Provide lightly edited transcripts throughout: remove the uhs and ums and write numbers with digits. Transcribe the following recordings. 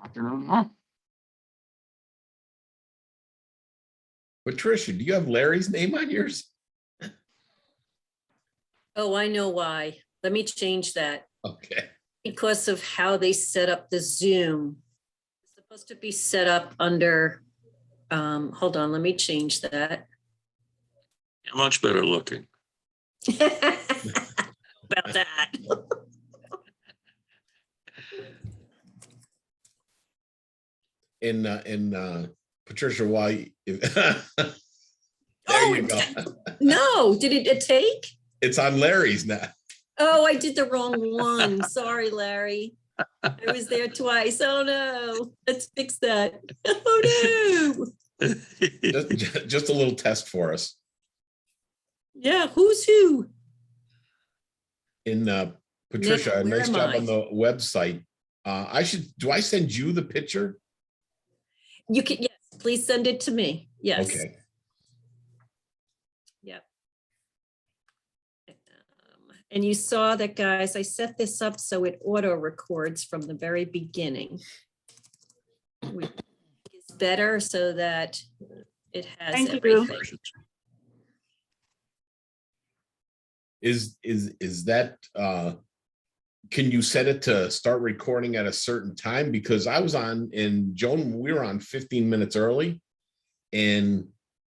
afternoon. Patricia, do you have Larry's name on yours? Oh, I know why. Let me change that. Okay. Because of how they set up the Zoom. It's supposed to be set up under, hold on, let me change that. You're much better looking. About that. In Patricia, why? There Oh, you go. No, did it take? It's on Larry's now. Oh, I did the wrong one. Sorry, Larry. I was there twice. Oh, no. Let's fix that. Oh, no. Just a little test for us. Yeah, who's who? In Patricia, Now, a where nice am job I? on the website. Do I send you the picture? You can, yes, please send it to me. Yes. Okay. Yep. And you saw that, guys, I set this up so it auto records from the very beginning. It's better so that it has Thank you. everything. Is that can you set it to start recording at a certain time? Because I was on, and Joan, we were on 15 minutes early, and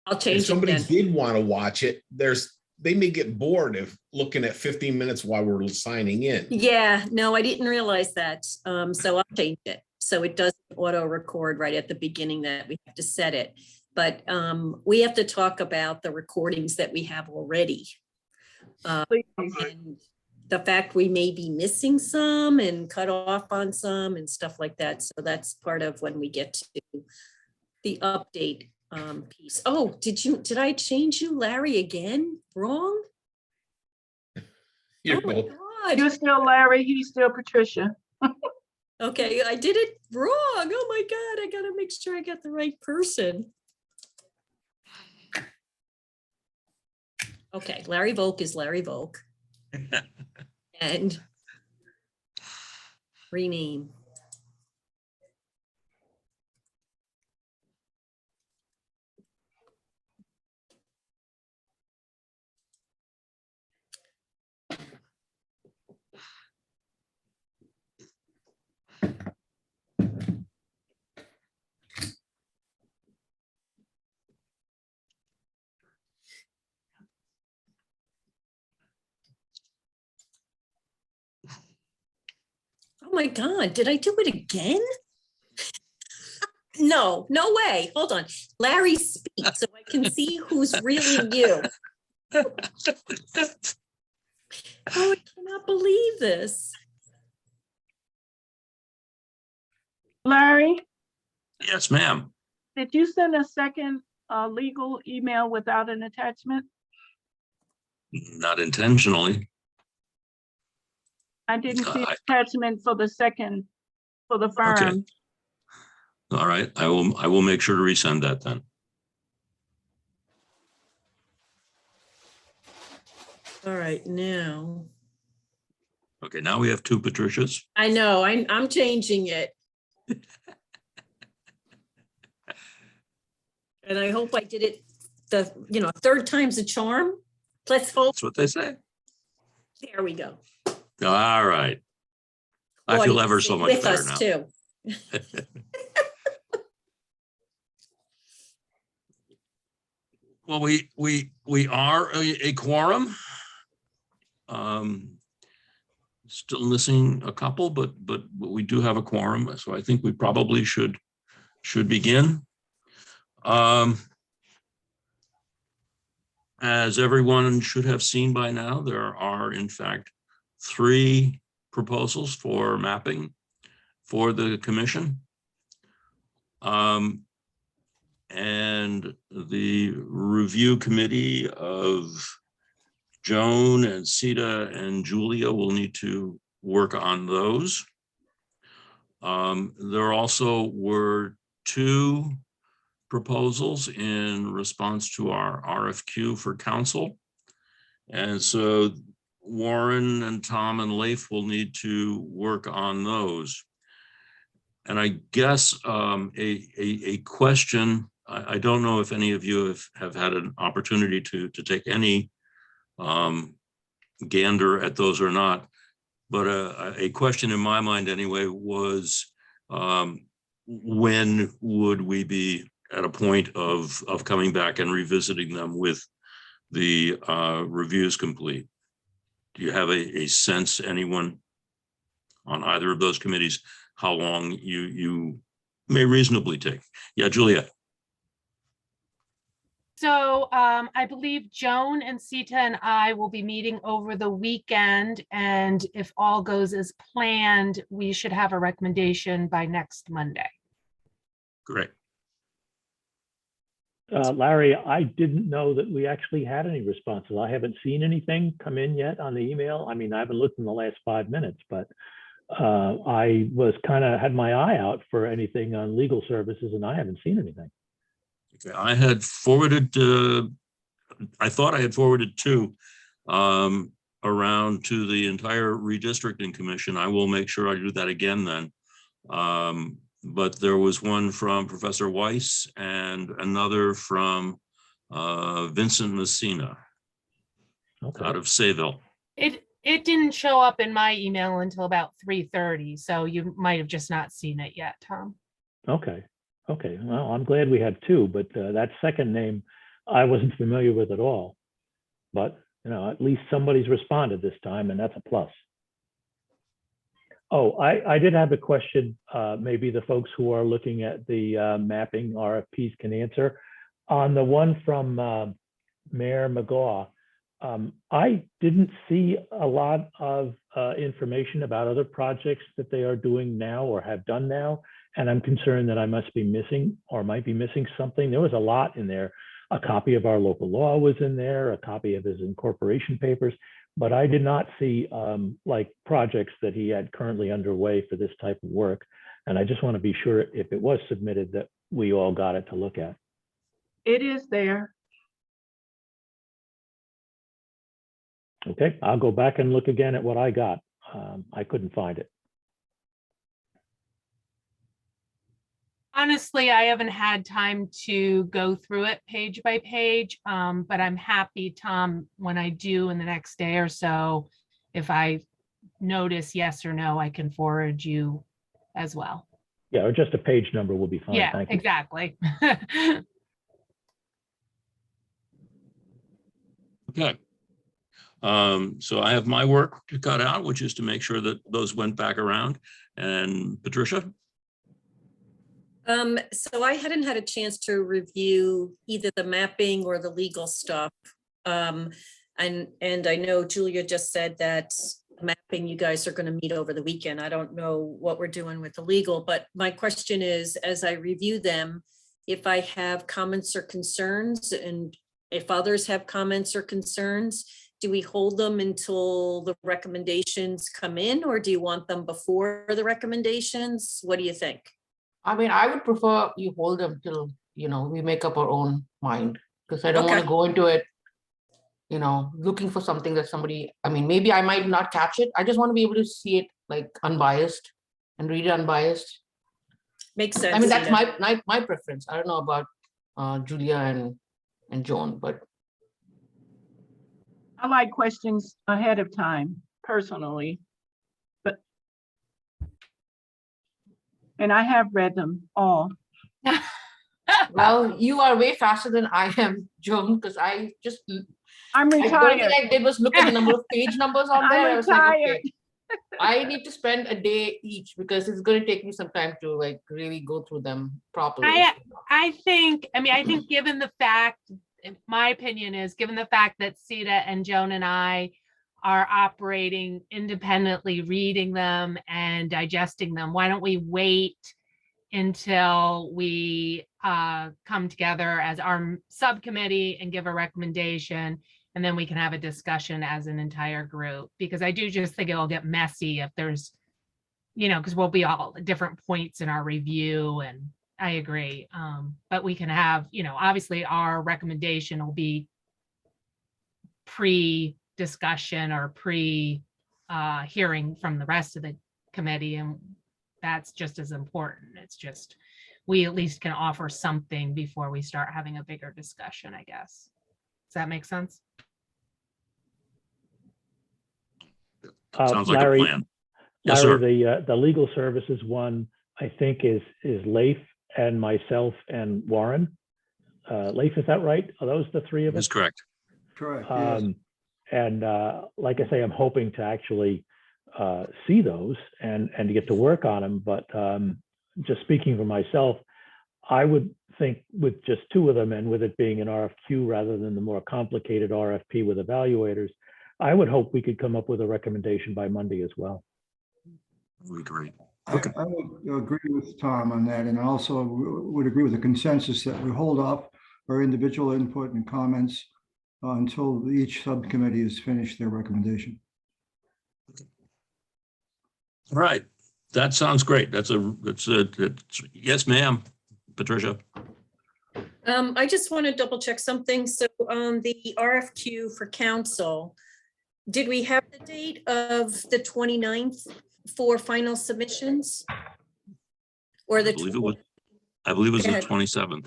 I'll if change it somebody then. did want to watch it, they may get bored if looking at 15 minutes while we're signing in. Yeah, no, I didn't realize that. So I'll change it. So it doesn't auto record right at the beginning that we have to set it. But we have to talk about the recordings that we have already. And the fact we may be missing some and cut off on some and stuff like that. So that's part of when we get to the update piece. Oh, did I change you, Larry, again? Wrong? You're Oh my both. God. You're still Larry, he's still Patricia. Okay, I did it wrong. Oh my God, I gotta make sure I got the right person. Okay, Larry Volk is Larry Volk. And rename. Oh my God, did I do it again? No, no way. Hold on. Larry, speak so I can see who's really you. Oh, I cannot believe this. Larry, Yes, ma'am. did you send a second legal email without an attachment? Not intentionally. I didn't see an I- attachment for the second, for the firm. Okay. All right. I will make sure to resend that then. All right, now. Okay, now we have two Patricias. I know, I'm changing it. And I hope I did it third time's a charm. Let's hope. That's what they say. There we go. All right. I feel ever so much With better us now. too. Well, we are a quorum. Still missing a couple, but we do have a quorum, so I think we probably should begin. As everyone should have seen by now, there are in fact 3 proposals for mapping for the commission. And the review committee of Joan and Sita and Julia will need to work on those. There also were 2 proposals in response to our RFQ for council. And so Warren and Tom and Leif will need to work on those. And I guess a question, I don't know if any of you have had an opportunity to take any gander at those or not, but a question in my mind anyway was, when would we be at a point of coming back and revisiting them with the reviews complete? Do you have a sense, anyone on either of those committees, how long you may reasonably take? Yeah, Julia. So I believe Joan and Sita and I will be meeting over the weekend, and if all goes as planned, we should have a recommendation by next Monday. Great. Larry, I didn't know that we actually had any responses. I haven't seen anything come in yet on the email. I mean, I haven't looked in the last 5 minutes, but I was had my eye out for anything on legal services, and I haven't seen anything. Okay, I had forwarded, I thought I had forwarded two around to the entire redistricting commission. I will make sure I do that again then. But there was one from Professor Weiss and another from Vincent Messina Okay. out of Sayville. It didn't show up in my email until about 3:30, so you might have just not seen it yet, Tom. Okay. Okay. Well, I'm glad we have two, but that second name I wasn't familiar with at all. But, you know, at least somebody's responded this time, and that's a plus. Oh, I did have a question. Maybe the folks who are looking at the mapping RFPs can answer. On the one from Mayor McGaw, I didn't see a lot of information about other projects that they are doing now or have done now. And I'm concerned that I must be missing or might be missing something. There was a lot in there. A copy of our local law was in there, a copy of his incorporation papers, but I did not see like projects that he had currently underway for this type of work. And I just want to be sure if it was submitted that we all got it to look at. It is there. Okay, I'll go back and look again at what I got. I couldn't find it. Honestly, I haven't had time to go through it page by page, but I'm happy, Tom, when I do in the next day or so, if I notice yes or no, I can forward you as well. Yeah, or just a page number will be fine. Yeah, Thank you. exactly. Okay. So I have my work to cut out, which is to make sure that those went back around. And Patricia? So I hadn't had a chance to review either the mapping or the legal stuff. And I know Julia just said that mapping, you guys are going to meet over the weekend. I don't know what we're doing with the legal, but my question is, as I review them, if I have comments or concerns, and if others have comments or concerns, do we hold them until the recommendations come in, or do you want them before the recommendations? What do you think? I mean, I would prefer you hold them till, you know, we make up our own mind, because I don't want Okay. to go into it, you know, looking for something that somebody, I mean, maybe I might not catch it. I just want to be able to see it like unbiased and read it unbiased. Makes sense. I mean, that's Sita. my preference. I don't know about Julia and Joan, but I like questions ahead of time personally. And I have read them all. well, you are way faster than I am, Joan, because I'm the only thing retired. I did was look at the number of page numbers on there. I'm I was like, retired. okay, I need to spend a day each because it's going to take me some time to like really go through them properly. I think given the fact, my opinion is, given the fact that Sita and Joan and I are operating independently, reading them and digesting them, why don't we wait until we come together as our subcommittee and give a recommendation, and then we can have a discussion as an entire group, because I do just think it'll get messy if there's, you know, because we'll be all at different points in our review, and I agree. But we can have, you know, obviously our recommendation will be pre-discussion or pre-hearing from the rest of the committee, and that's just as important. It's just, we at least can offer something before we start having a bigger discussion, I guess. Does that make sense? Sounds like a Larry, plan. Yes, sir. Larry, the legal services one, I think is Leif and myself and Warren. Leif, is that right? Are those the three of us? That's correct. Correct, yes. And like I say, I'm hoping to actually see those and to get to work on them. But just speaking for myself, I would think with just two of them and with it being an RFQ rather than the more complicated RFP with evaluators, I would hope we could come up with a recommendation by Monday as well. We agree. I would agree with Tom on that, and also would agree with the consensus that we hold off our individual input and comments until each subcommittee has finished their recommendation. All right. That sounds great. That's yes, ma'am. Patricia. I just want to double check something. So on the RFQ for council, did we have the date of the 29th for final submissions? Or the, I believe it was Go the ahead. 27th.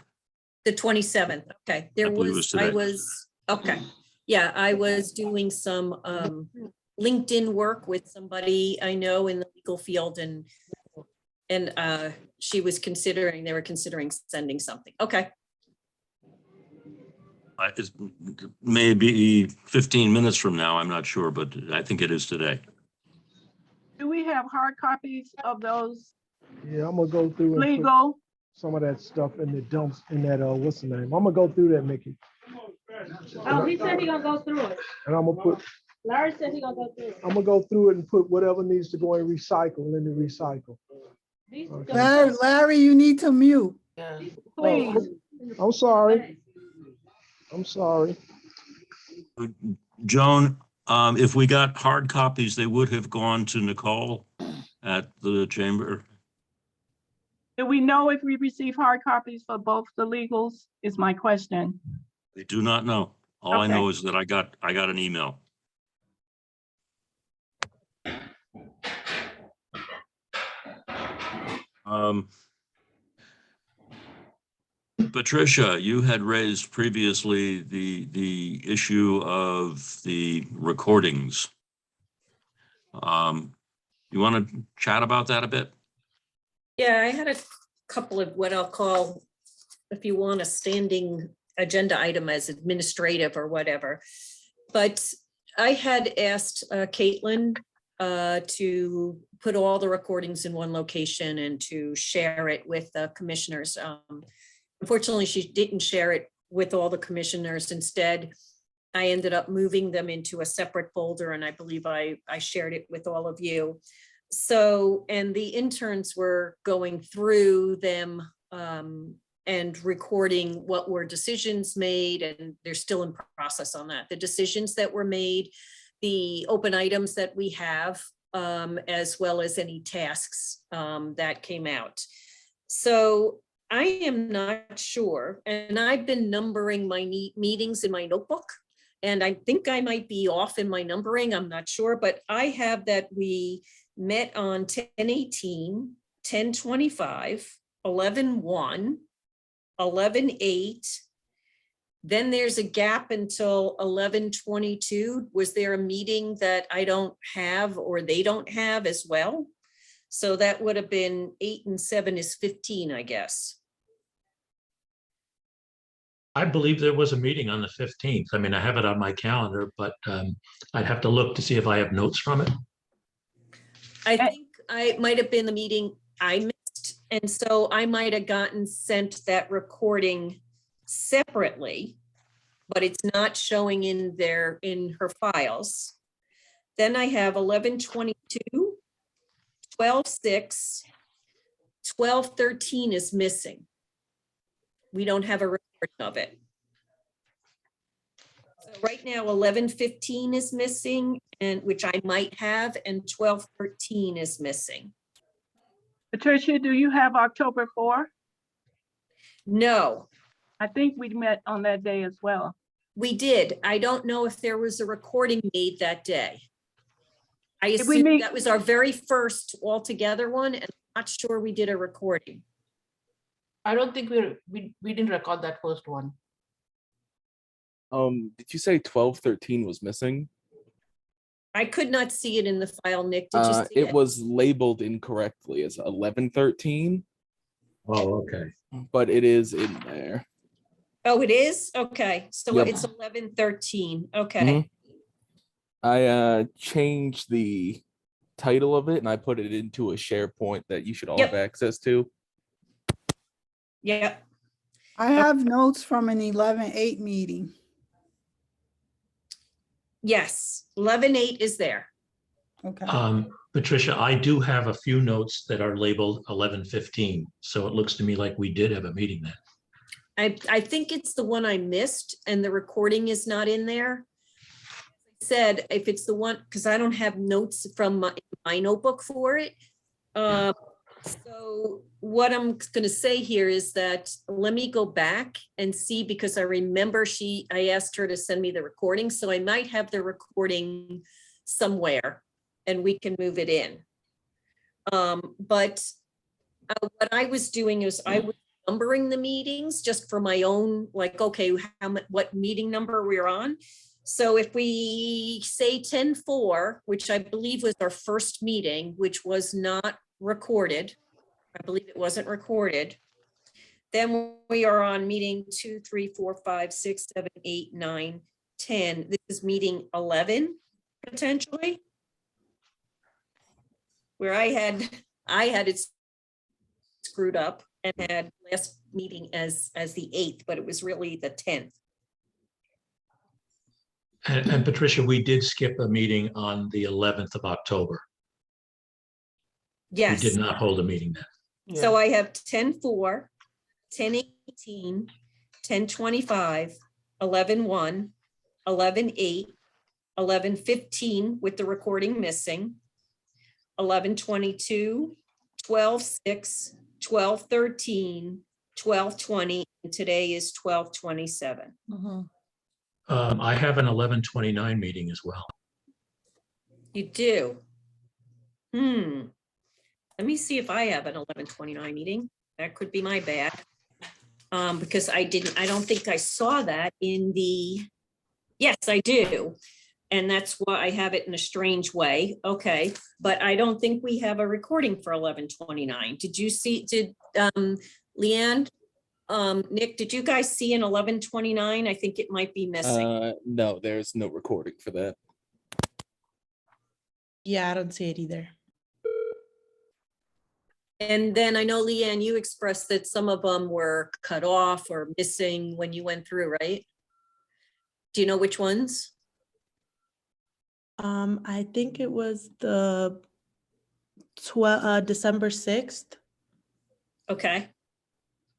the 27th? Okay, there I believe it was today. okay. Yeah, I was doing some LinkedIn work with somebody I know in the legal field, and they were considering sending something. Okay. It's maybe 15 minutes from now. I'm not sure, but I think it is today. Do we have hard copies of those Yeah, I'm gonna go through and put legal? some of that stuff in the dumps in that, what's the name? I'm gonna go through that, Mickey. Oh, he said he gonna go through it. And I'm gonna put, Larry said he gonna go through it. I'm gonna go through it and put whatever needs to go in recycle in the recycle. These- Larry, you need to mute. Yeah. Please. I'm sorry. I'm sorry. Joan, if we got hard copies, they would have gone to Nicole at the chamber. Do we know if we receive hard copies for both the legals is my question. I do not know. All I Okay. know is that I got an email. Patricia, you had raised previously the issue of the recordings. You want to chat about that a bit? Yeah, I had a couple of what I'll call, if you want, a standing agenda item as administrative or whatever. But I had asked Caitlin to put all the recordings in one location and to share it with the commissioners. Unfortunately, she didn't share it with all the commissioners. Instead, I ended up moving them into a separate folder, and I believe I shared it with all of you. So, and the interns were going through them and recording what were decisions made, and they're still in process on that. The decisions that were made, the open items that we have, as well as any tasks that came out. So I am not sure, and I've been numbering my meetings in my notebook, and I think I might be off in my numbering, I'm not sure, but I have that we met on 10/18, 10/25, 11/1, 11/8. Then there's a gap until 11/22. Was there a meeting that I don't have or they don't have as well? So that would have been 8 and 7 is 15, I guess. I believe there was a meeting on the 15th. I mean, I have it on my calendar, but I'd have to look to see if I have notes from it. I think I might have been the meeting I missed. And so I might have gotten sent that recording separately, but it's not showing in there in her files. Then I have 11/22, 12/6, 12/13 is missing. We don't have a record of it. So right now, 11/15 is missing, and which I might have, and 12/13 is missing. Patricia, do you have October 4? No, I think we met on that day as well. we did. I don't know if there was a recording made that day. I we assume meet- that was our very first all-together one, and not sure we did a recording. I don't think we didn't record that first one. Did you say 1213 was missing? I could not see it in the file, Nick. Did you see It it? was labeled incorrectly as 1113, Oh, okay. but it is in there. Oh, it is? Okay, so Yep. it's 11:13. Okay. Mhm. I changed the title of it and I put it into a SharePoint that you should all have Yep. access to. Yeah. I have notes from an 11-8 meeting. Yes, 11:8 is there. Okay. Patricia, I do have a few notes that are labeled 11:15, so it looks to me like we did have a meeting then. I think it's the one I missed and the recording is not in there. Said if it's the one, because I don't have notes from my notebook for it. So what I'm gonna say here is that let me go back and see, because I remember I asked her to send me the recording, so I might have the recording somewhere and we can move it in. But what I was doing is I was numbering the meetings just for my own, like, okay, what meeting number we're on. So if we say 10-4, which I believe was our first meeting, which was not recorded, I believe it wasn't recorded, then we are on meeting 2, 3, 4, 5, 6, 7, 8, 9, 10. This is meeting 11, potentially. Where I had it screwed up and had last meeting as the 8th, but it was really the 10th. And Patricia, we did skip a meeting on the 11th of October. Yes. We did not hold a meeting then. So I have 10-4, 10-18, 10-25, 11-1, 11-8, 11-15 with the recording missing, 11-22, 12-6, 12-13, 12-20, and today is 12-27. I have an 11:29 meeting as well. You do? Let me see if I have an 11:29 meeting. That could be my bad. Because I don't think I saw that in the, yes, I do. And that's why I have it in a strange way. Okay, but I don't think we have a recording for 11:29. Did you see, Leanne, Nick, did you guys see an 11:29? I think it might be missing. No, there's no recording for that. Yeah, I don't see it either. And then I know, Leanne, you expressed that some of them were cut off or missing when you went through, right? Do you know which ones? I think it was the December 6th. Okay.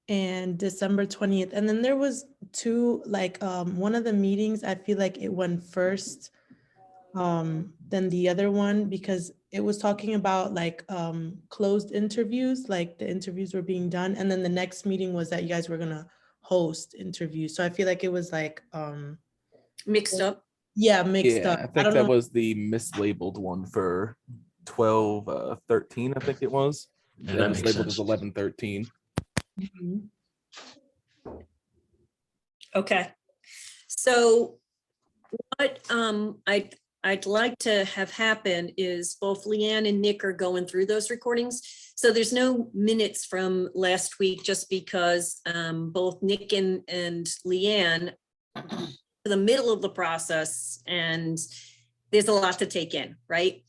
And December 20th. And then there was two, like one of the meetings, I feel like it went first than the other one, because it was talking about like closed interviews, like the interviews were being done. And then the next meeting was that you guys were gonna host interviews. So I feel like it was like mixed up. Yeah, mixed up. I think that was the mislabeled one for 12-13, I think it was. Yeah, That that was makes labeled sense. as 11-13. Okay. So what I'd like to have happen is both Leanne and Nick are going through those recordings. So there's no minutes from last week, just because both Nick and Leanne are in the middle of the process and there's a lot to take in, right?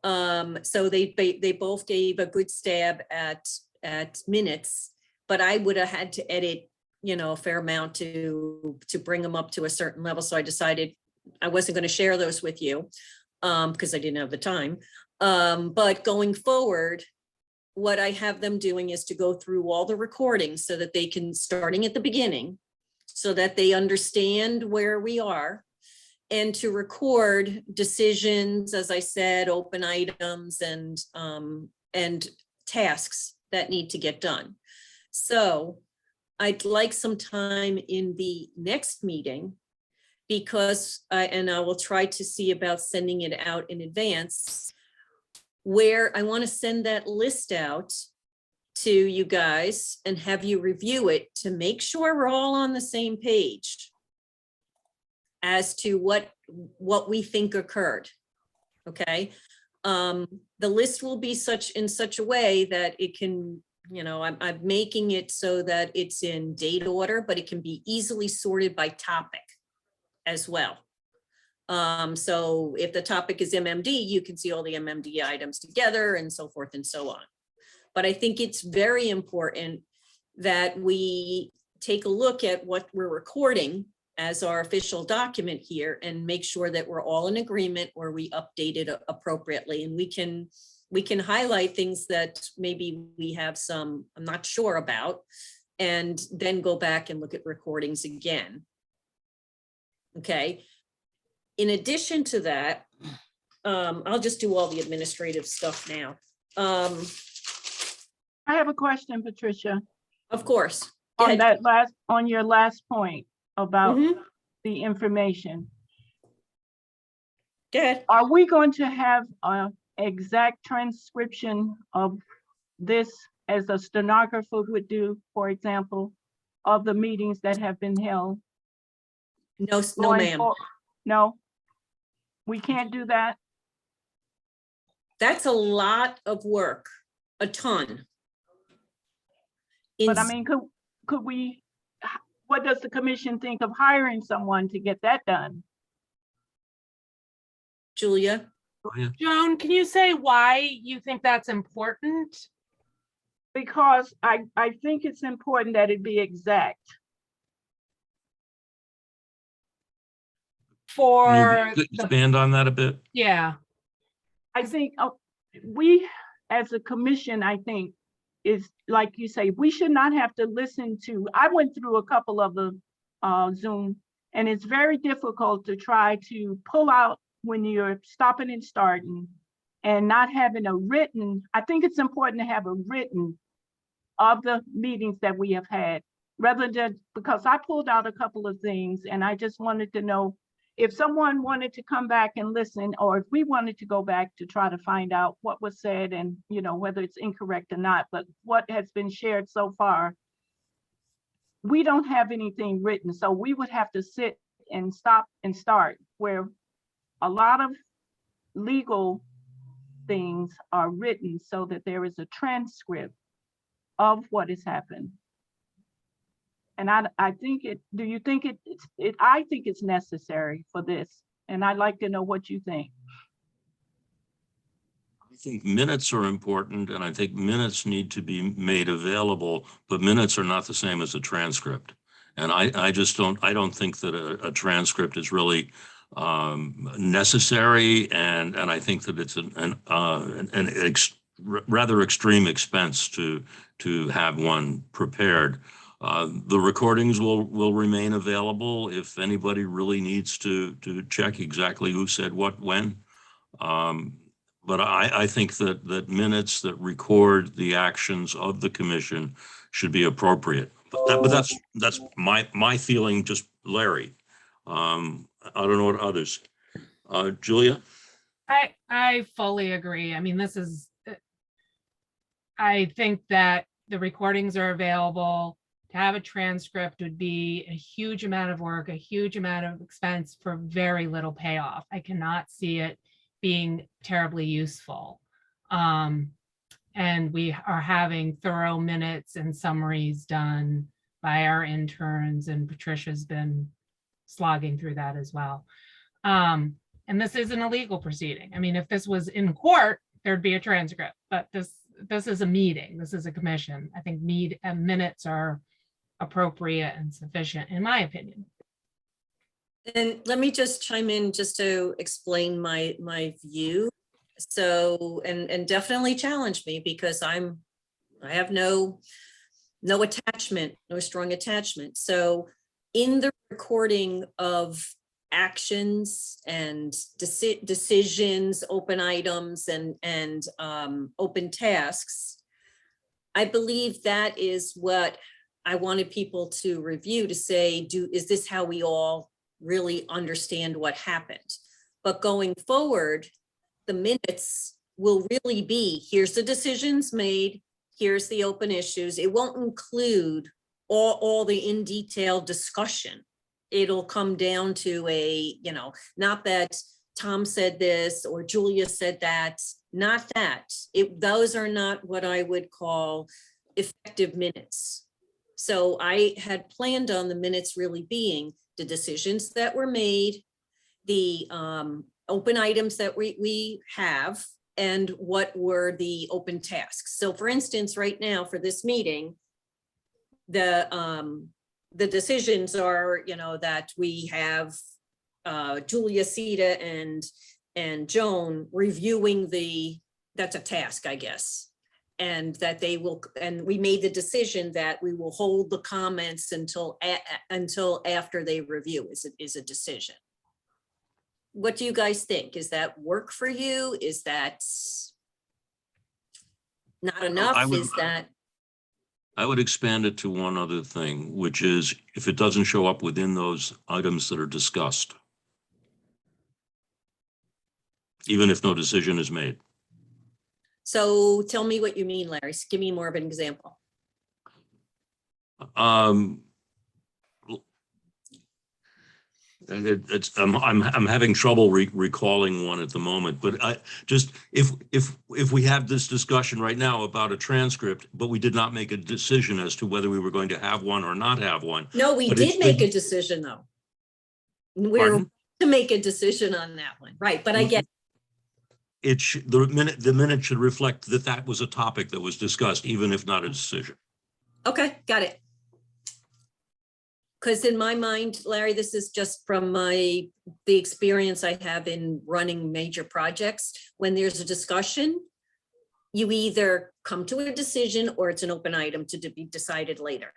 So they both gave a good stab at minutes, but I would have had to edit, a fair amount to bring them up to a certain level. So I decided I wasn't going to share those with you because I didn't have the time. But going forward, what I have them doing is to go through all the recordings so that they can, starting at the beginning, so that they understand where we are, and to record decisions, as I said, open items and tasks that need to get done. So I'd like some time in the next meeting, because, and I will try to see about sending it out in advance, where I want to send that list out to you guys and have you review it to make sure we're all on the same page as to what we think occurred. Okay. The list will be in such a way that it can, you know, I'm making it so that it's in date order, but it can be easily sorted by topic as well. So if the topic is MMD, you can see all the MMD items together and so forth and so on. But I think it's very important that we take a look at what we're recording as our official document here and make sure that we're all in agreement or we update it appropriately. And we can highlight things that maybe we have some, I'm not sure about, and then go back and look at recordings again. Okay. In addition to that, I'll just do all the administrative stuff now. I have a question, Patricia. Of course. On on your last point about Mhm. the information. Good. Are we going to have an exact transcription of this as a stenographer would do, for example, of the meetings that have been held? No, Going ma'am. No, we can't do that. That's a lot of work, a ton. But I mean, could we, what does the commission think of hiring someone to get that done? Julia? Joan, can you say why you think that's important? Because I think it's important that it be exact. For the, Expand on that a bit. yeah, I think we, as a commission, I think, is like you say, we should not have to listen to, I went through a couple of the Zoom, and it's very difficult to try to pull out when you're stopping and starting and not having a written. I think it's important to have a written of the meetings that we have had, rather than, because I pulled out a couple of things and I just wanted to know if someone wanted to come back and listen, or if we wanted to go back to try to find out what was said and, you know, whether it's incorrect or not, but what has been shared so far, we don't have anything written. So we would have to sit and stop and start, where a lot of legal things are written so that there is a transcript of what has happened. And I think do you think I think it's necessary for this, and I'd like to know what you think. I think minutes are important, and I think minutes need to be made available, but minutes are not the same as a transcript. And I don't think that a transcript is really necessary, and I think that it's an rather extreme expense to have one prepared. The recordings will remain available if anybody really needs to check exactly who said what when. But I think that minutes that record the actions of the commission should be appropriate. But that's my feeling, just Larry. I don't know what others. Julia? I fully agree. I mean, I think that the recordings are available. To have a transcript would be a huge amount of work, a huge amount of expense for very little payoff. I cannot see it being terribly useful. And we are having thorough minutes and summaries done by our interns, and Patricia's been slogging through that as well. And this isn't a legal proceeding. I mean, if this was in court, there'd be a transcript, but this is a meeting. This is a commission. I think minutes are appropriate and sufficient, in my opinion. And let me just chime in just to explain my view. So, and definitely challenge me, because I have no attachment, no strong attachment. So in the recording of actions and decisions, open items, and open tasks, I believe that is what I wanted people to review, to say, is this how we all really understand what happened? But going forward, the minutes will really be, here's the decisions made, here's the open issues. It won't include all the in detail discussion. It'll come down to a, you know, not that Tom said this or Julia said that, not that. Those are not what I would call effective minutes. So I had planned on the minutes really being the decisions that were made, the open items that we have, and what were the open tasks. So for instance, right now for this meeting, the decisions are, you know, that we have Julia, Sita, and Joan reviewing that's a task, I guess. And that they will, and we made the decision that we will hold the comments until after they review is a decision. What do you guys think? Is that work for you? Is that not enough? Is that? I would expand it to one other thing, which is if it doesn't show up within those items that are discussed, even if no decision is made. So tell me what you mean, Larry. Give me more of an example. I'm having trouble recalling one at the moment, but I just, if we have this discussion right now about a transcript, but we did not make a decision as to whether we were going to have one or not have one. No, we did make a decision though. We're to make a decision on that one, right? But I get the minute should reflect that that was a topic that was discussed, even if not a decision. Okay, got it. Because in my mind, Larry, this is just from the experience I have in running major projects. When there's a discussion, you either come to a decision or it's an open item to be decided later.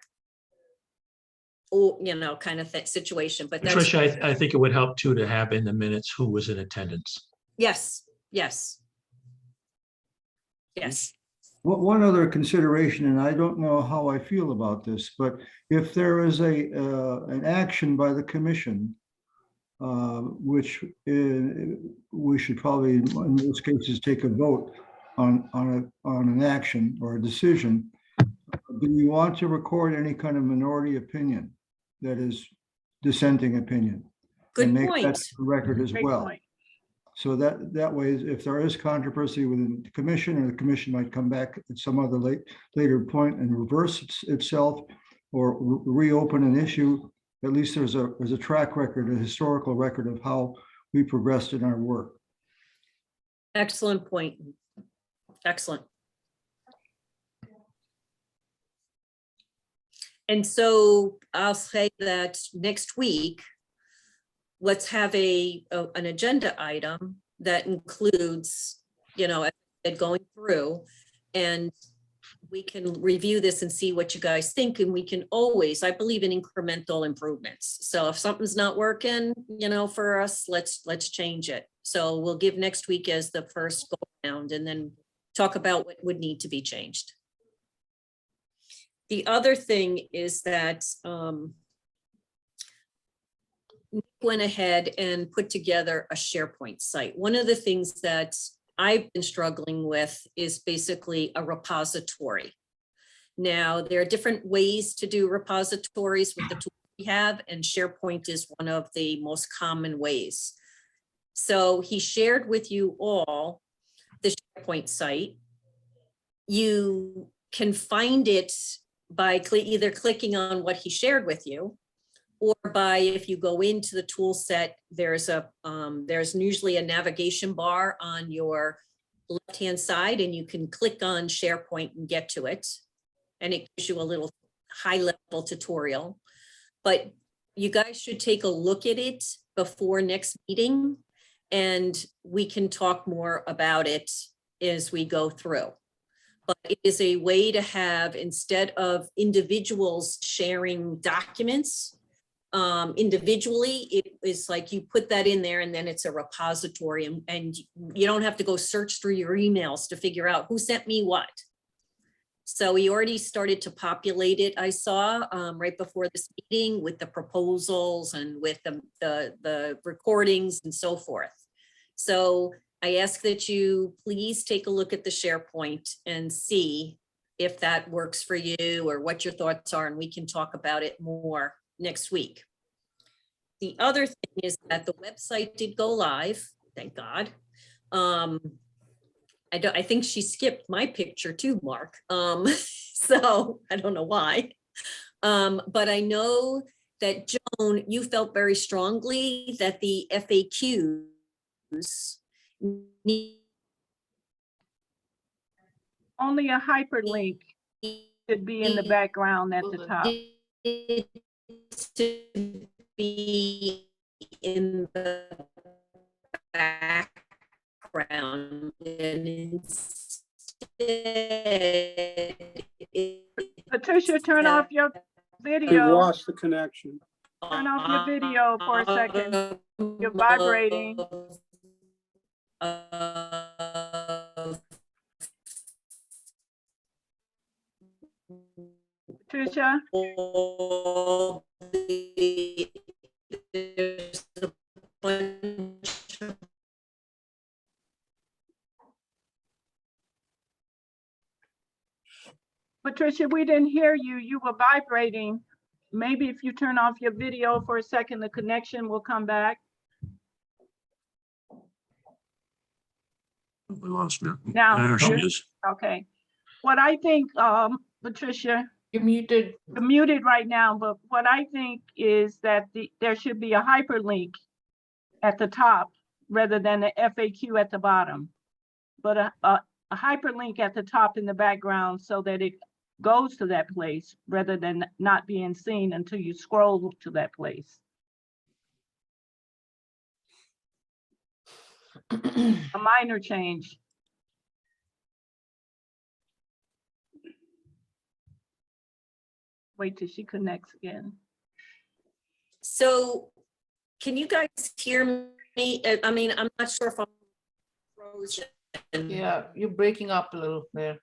Or, you know, kind of situation. But that's, Tricia, I think it would help too to have in the minutes who was in attendance. yes, yes. Yes. One other consideration, and I don't know how I feel about this, but if there is an action by the commission, which we should probably, in most cases, take a vote on an action or a decision, do you want to record any kind of minority opinion that is dissenting opinion? Good and make point. that the record as Great well. point. So that way, if there is controversy within the commission, or the commission might come back at some other later point and reverse itself or reopen an issue, at least there's a track record, a historical record of how we progressed in our work. Excellent point. Excellent. And so I'll say that next week, let's have an agenda item that includes, you know, going through, and we can review this and see what you guys think. And we can always, I believe in incremental improvements. So if something's not working, you know, for us, let's change it. So we'll give next week as the first go round and then talk about what would need to be changed. The other thing is that Nick went ahead and put together a SharePoint site. One of the things that I've been struggling with is basically a repository. Now, there are different ways to do repositories with the tools we have, and SharePoint is one of the most common ways. So he shared with you all the SharePoint site. You can find it by either clicking on what he shared with you, or by, if you go into the tool set, there's usually a navigation bar on your left-hand side, and you can click on SharePoint and get to it. And it gives you a little high-level tutorial. But you guys should take a look at it before next meeting, and we can talk more about it as we go through. But it is a way to have, instead of individuals sharing documents, individually, it is like you put that in there and then it's a repository, and you don't have to go search through your emails to figure out who sent me what. So we already started to populate it, I saw right before this meeting, with the proposals and with the recordings and so forth. So I ask that you please take a look at the SharePoint and see if that works for you or what your thoughts are, and we can talk about it more next week. The other thing is that the website did go live, thank God. I think she skipped my picture too, Mark. So I don't know why. But I know that Joan, you felt very strongly that the FAQs need Only a hyperlink should be in the background at the top. to be in the background and instead Patricia, turn off your We've video. lost the connection. Turn off your video for a second. You're vibrating. Patricia, there's a bunch of Patricia, we didn't hear you. You were vibrating. Maybe if you turn off your video for a second, the connection will come back. We lost her. Now, There she is. okay. What I think, Patricia, You're muted. you're muted right now, but what I think is that there should be a hyperlink at the top rather than an FAQ at the bottom. But a hyperlink at the top in the background so that it goes to that place rather than not being seen until you scroll to that place. A minor change. Wait till she connects again. So can you guys hear me? I mean, I'm not sure if I'm frozen. Yeah, you're breaking up a little there.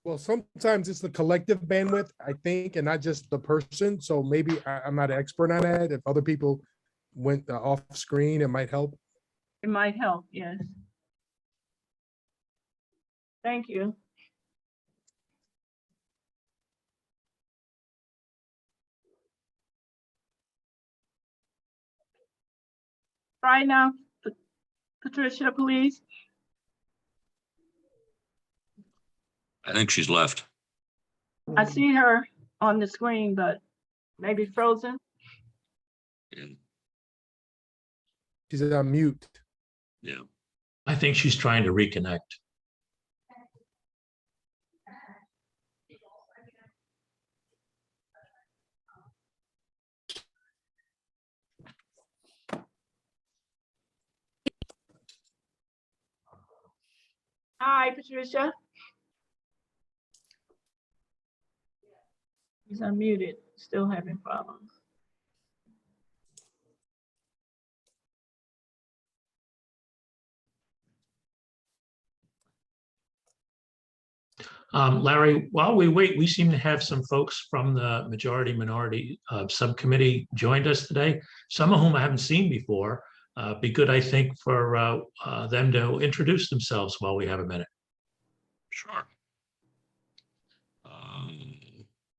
Well, sometimes it's the collective bandwidth, I think, and not just the person. So maybe I'm not an expert on that. If other people went off screen, it might help. It might help, yes. Thank you. Right now, Patricia, please. I think she's left. I see her on the screen, but maybe frozen. Yeah. She's on mute. Yeah. I think she's trying to reconnect. Hi, Patricia. He's unmuted, still having problems. Larry, while we wait, we seem to have some folks from the majority minority subcommittee joined us today, some of whom I haven't seen before. Be good, I think, for them to introduce themselves while we have a minute. Sure.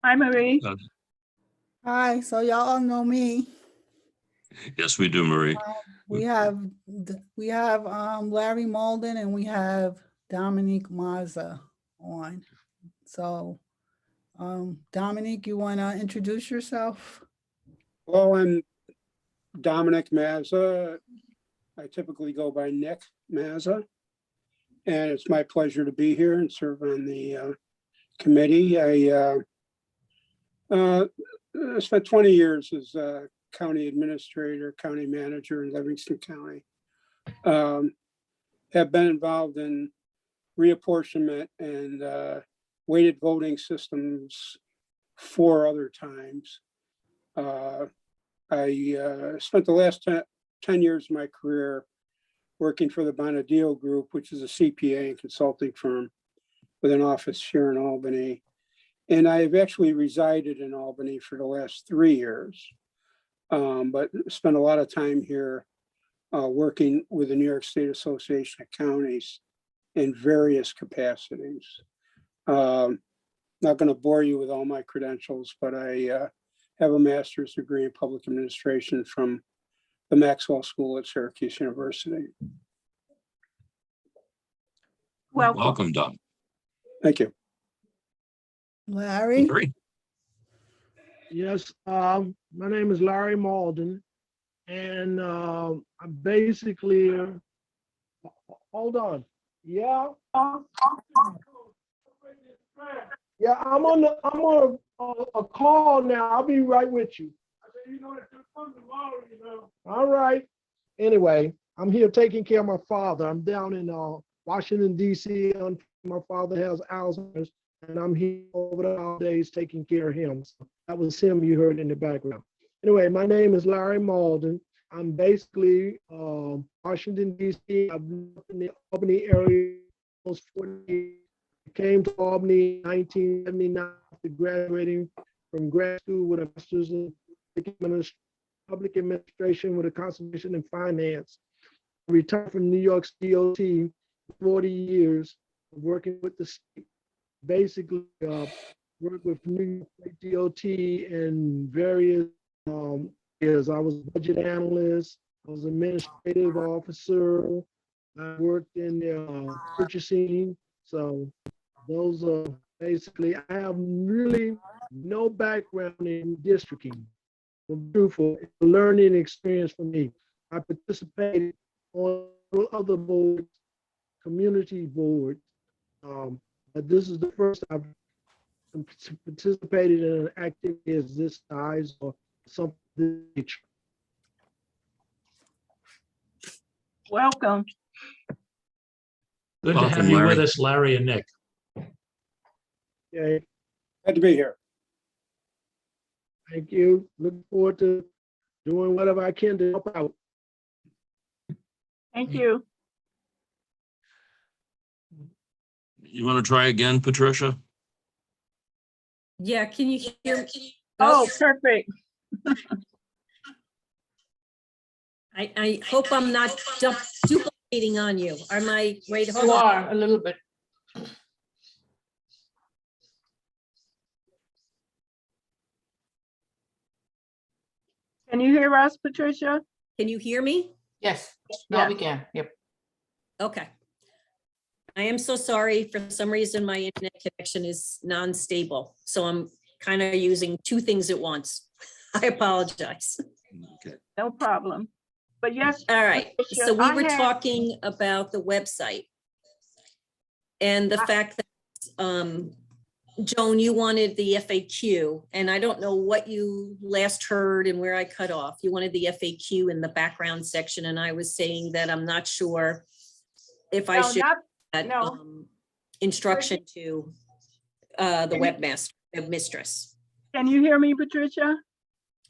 Hi, Marie. Hi, so y'all all know me. Yes, we do, Marie. We have Larry Malden and we have Dominique Mazza on. So Dominique, you want to introduce yourself? Hello, I'm Dominic Mazza. I typically go by Nick Mazza. And it's my pleasure to be here and serve on the committee. I spent 20 years as a county administrator, county manager in Livingston County. Have been involved in reapportionment and weighted voting systems 4 other times. I spent the last 10 years of my career working for the Bonadeo Group, which is a CPA and consulting firm with an office here in Albany. And I've actually resided in Albany for the last 3 years, but spent a lot of time here working with the New York State Association of Counties in various capacities. Not going to bore you with all my credentials, but I have a master's degree in public administration from the Maxwell School at Syracuse University. Welcome, Don. Thank you. Larry? Larry? Yes, my name is Larry Malden, and I'm basically, hold on. Yeah. Yeah, I'm on a call now. I'll be right with you. All right. Anyway, I'm here taking care of my father. I'm down in Washington, D.C. My father has Alzheimer's, and I'm here over the holidays taking care of him. So that was him you heard in the background. Anyway, my name is Larry Malden. I'm basically Washington, D.C. I've lived in the Albany area almost 40 years. I came to Albany in 1979 after graduating from grad school with a master's in public administration with a concentration in finance. I retired from New York's DOT 40 years of working with the state. Basically, worked with New York State DOT in various areas. I was a budget analyst, I was an administrative officer, I worked in purchasing. So those are basically, I have really no background in districting. Beautiful, it's a learning experience for me. I participated on other boards, community boards, but this is the first I've participated in an activity as this size or something of this nature. Welcome. Good to Welcome, have you with Larry. us, Larry and Nick. Okay, Glad to be here. thank you. Look forward to doing whatever I can to help out. Thank you. You want to try again, Patricia? Yeah, can you hear me? Oh, perfect. I hope I'm not duplicating on you. Am I, wait, hold You on. are a little bit. Can you hear us, Patricia? Can you hear me? Yes, now Yeah. we can. Yep. Okay. I am so sorry. For some reason, my internet connection is non-stable. So I'm kind of using two things at once. I apologize. Okay. No problem. But yes. All right. Patricia, So we I were have- talking about the website and the fact that, Joan, you wanted the FAQ, and I don't know what you last heard and where I cut off. You wanted the FAQ in the background section, and I was saying that I'm not sure if I No, should not- add, no. instruction to the webmaster, mistress. Can you hear me, Patricia?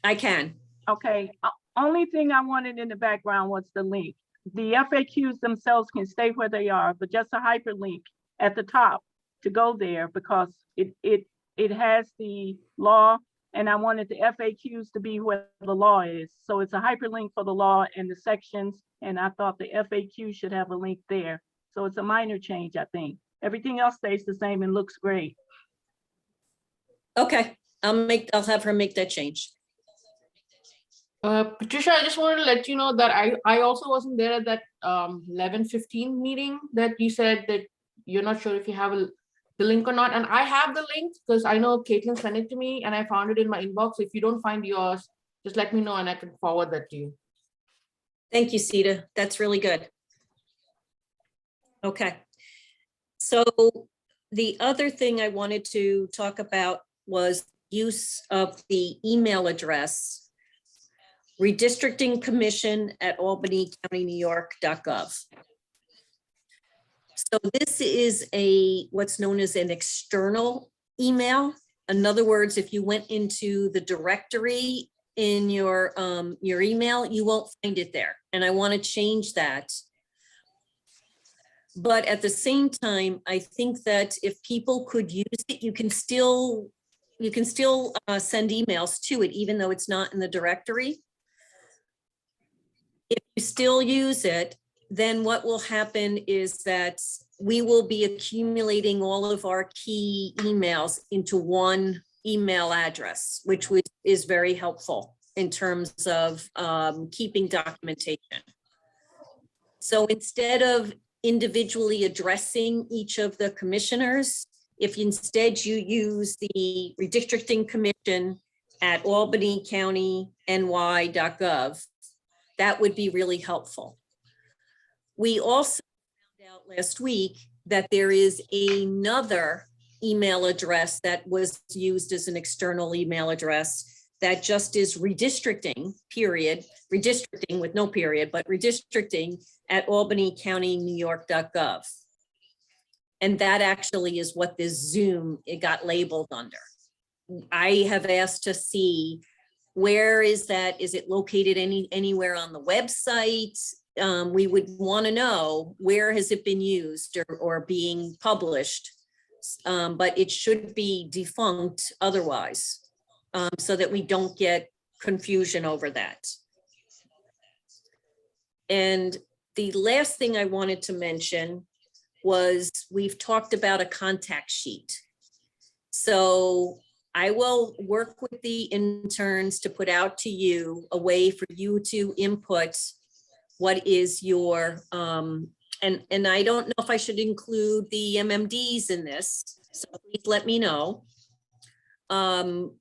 I can. Okay, only thing I wanted in the background was the link. The FAQs themselves can stay where they are, but just a hyperlink at the top to go there because it has the law, and I wanted the FAQs to be where the law is. So it's a hyperlink for the law and the sections, and I thought the FAQ should have a link there. So it's a minor change, I think. Everything else stays the same and looks great. Okay, I'll have her make that change. Patricia, I just wanted to let you know that I also wasn't there at that 11:15 meeting that you said that you're not sure if you have the link or not. And I have the link because I know Caitlin sent it to me and I found it in my inbox. If you don't find yours, just let me know and I can forward that to you. Thank you, Sita. That's really good. Okay. So the other thing I wanted to talk about was use of the email address redistrictingcommission@albanycountyNewYork.gov. So this is what's known as an external email. In other words, if you went into the directory in your email, you won't find it there. And I want to change that. But at the same time, I think that if people could use it, you can still send emails to it, even though it's not in the directory. If you still use it, then what will happen is that we will be accumulating all of our key emails into one email address, which is very helpful in terms of keeping documentation. So instead of individually addressing each of the commissioners, if instead you use the Redistricting Commission at albanycountyny.gov, that would be really helpful. We also found out last week that there is another email address that was used as an external email address that just is redistricting, period, redistricting with no period, but redistricting at albanycountyny.gov. And that actually is what this Zoom, it got labeled under. I have asked to see where is that? Is it located anywhere on the website? We would want to know where has it been used or being published, but it should be defunct otherwise, so that we don't get confusion over that. And the last thing I wanted to mention was we've talked about a contact sheet. So I will work with the interns to put out to you a way for you to input what is your, and I don't know if I should include the MMDs in this, so please let me know. To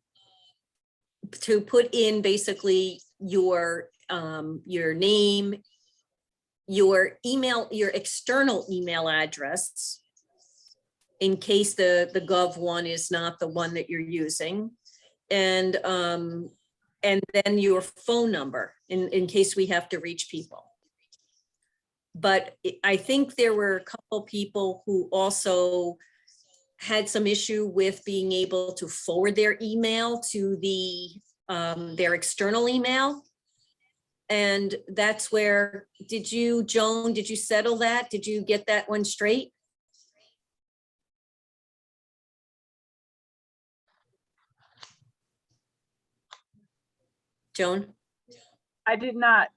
put in basically your name, your email, your external email address, in case the Gov one is not the one that you're using, and then your phone number in case we have to reach people. But I think there were a couple people who also had some issue with being able to forward their email to their external email. And that's where, Joan, did you settle that? Did you get that one straight? Joan? I did not.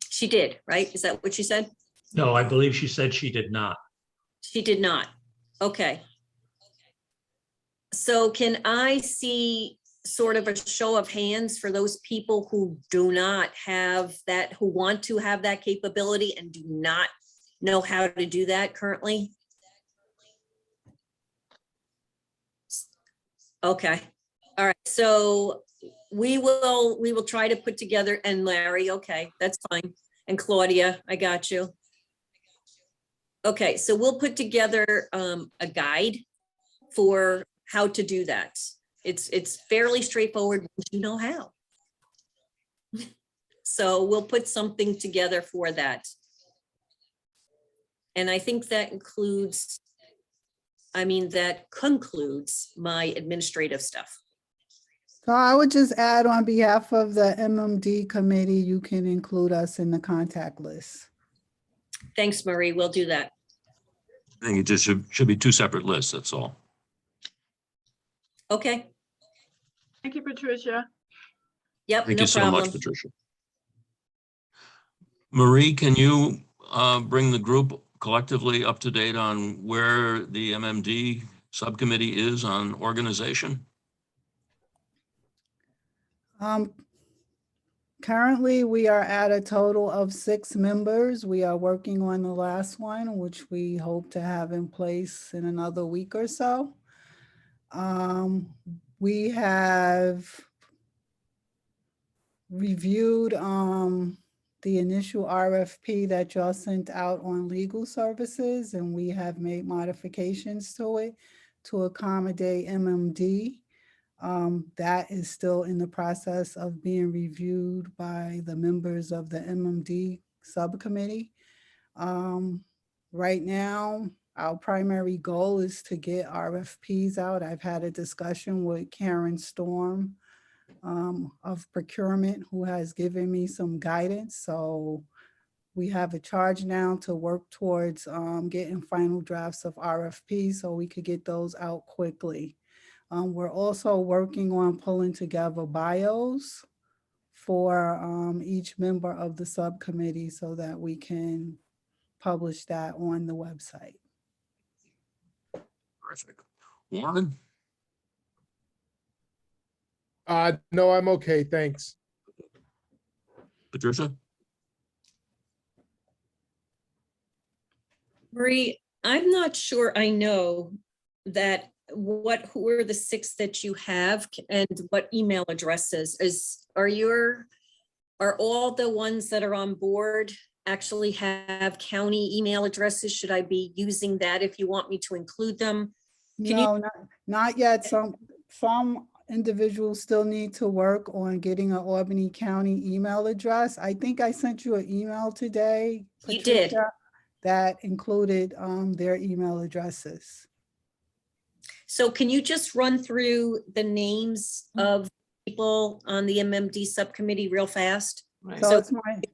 She did, right? Is that what she said? No, I believe she said she did not. She did not. Okay. So can I see sort of a show of hands for those people who do not have that, who want to have that capability and do not know how to do that currently? Okay. All right. So we will try to put together, and Larry, okay, that's fine. And Claudia, I got you. Okay, so we'll put together a guide for how to do that. It's fairly straightforward once you know how. So we'll put something together for that. And I think that includes, that concludes my administrative stuff. So I would just add, on behalf of the MMD committee, you can include us in the contact list. Thanks, Marie. We'll do that. I think it just should be two separate lists, that's all. Okay. Thank you, Patricia. Yep, Thank no you so problem. much, Patricia. Marie, can you bring the group collectively up to date on where the MMD subcommittee is on organization? Currently, we are at a total of 6 members. We are working on the last one, which we hope to have in place in another week or so. We have reviewed the initial RFP that y'all sent out on legal services, and we have made modifications to it to accommodate MMD. That is still in the process of being reviewed by the members of the MMD subcommittee. Right now, our primary goal is to get RFPs out. I've had a discussion with Karen Storm of procurement, who has given me some guidance. So we have a charge now to work towards getting final drafts of RFPs so we could get those out quickly. We're also working on pulling together bios for each member of the subcommittee so that we can publish that on the website. Terrific. Warren? No, I'm okay, thanks. Patricia? Marie, I'm not sure I know that who are the 6 that you have and what email addresses are all the ones that are on board actually have county email addresses? Should I be using that if you want me to include them? No, not yet. Some individuals still need to work on getting an Albany County email address. I think I sent you an email today, You did. Patricia, that included their email addresses. So can you just run through the names of people on the MMD subcommittee real fast? So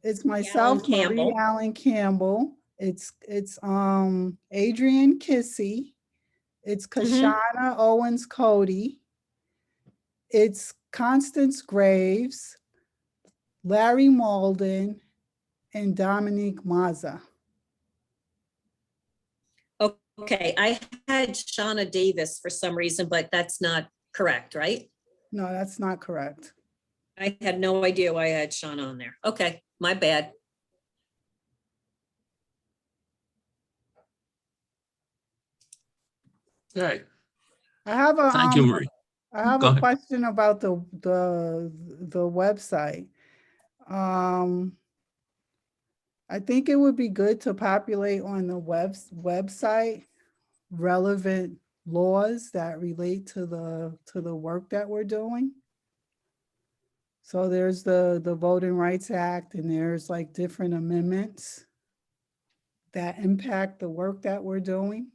it's myself, Marie Campbell. Allen Campbell. It's Adrian Kissy. It's Kashana Owens Cody. It's Constance Graves, Larry Malden, and Dominique Mazza. Okay, I had Shauna Davis for some reason, but that's not correct, right? No, that's not correct. I had no idea why I had Shauna on there. Okay, my bad. Okay. I have a Thank you, Marie. I have Go a ahead. question about the website. I think it would be good to populate on the website relevant laws that relate to the work that we're doing. So there's the Voting Rights Act, and there's like different amendments that impact the work that we're doing.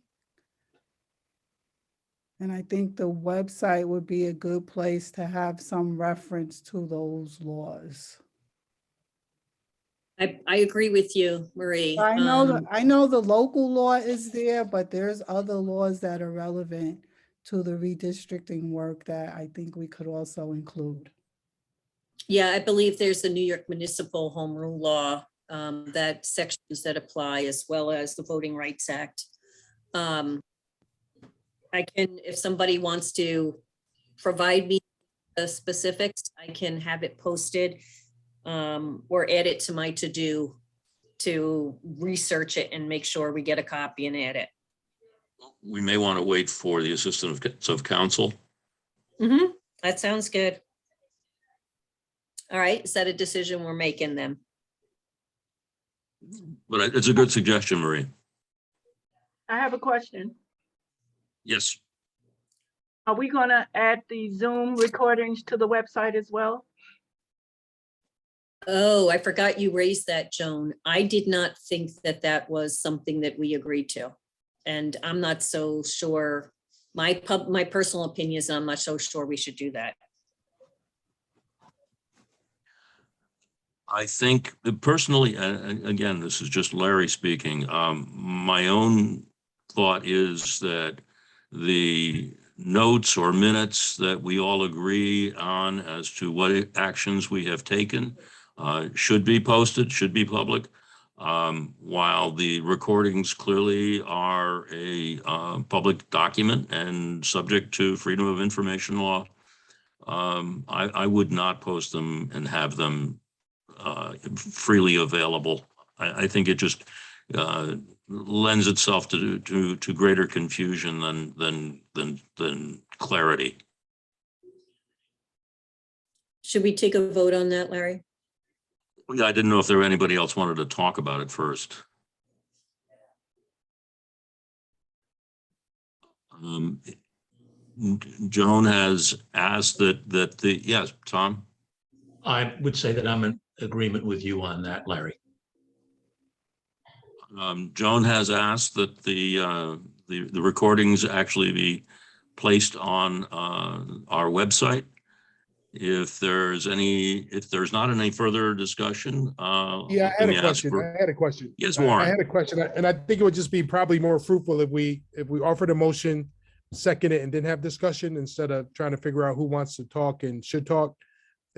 And I think the website would be a good place to have some reference to those laws. I agree with you, Marie. I know the local law is there, but there's other laws that are relevant to the redistricting work that I think we could also include. Yeah, I believe there's the New York Municipal Home Rule Law, that sections that apply, as well as the Voting Rights Act. I can, if somebody wants to provide me the specifics, I can have it posted or add it to my to-do to research it and make sure we get a copy and add it. We may want to wait for the assistance of counsel. That sounds good. All right, is that a decision we're making then? But it's a good suggestion, Marie. I have a question. Yes. Are we going to add the Zoom recordings to the website as well? Oh, I forgot you raised that, Joan. I did not think that that was something that we agreed to. And I'm not so sure, my personal opinion is I'm not so sure we should do that. I think personally, again, this is just Larry speaking. My own thought is that the notes or minutes that we all agree on as to what actions we have taken should be posted, should be public. While the recordings clearly are a public document and subject to Freedom of Information law, I would not post them and have them freely available. I think it just lends itself to greater confusion than clarity. Should we take a vote on that, Larry? Yeah, I didn't know if there were anybody else wanted to talk about it first. Joan has asked that yes, Tom? I would say that I'm in agreement with you on that, Larry. Joan has asked that the recordings actually be placed on our website. If there's not any further discussion. Yeah, I had a question. Yes, Warren. I had a question, and I think it would just be probably more fruitful if we offered a motion, second it, and then have discussion instead of trying to figure out who wants to talk and should talk.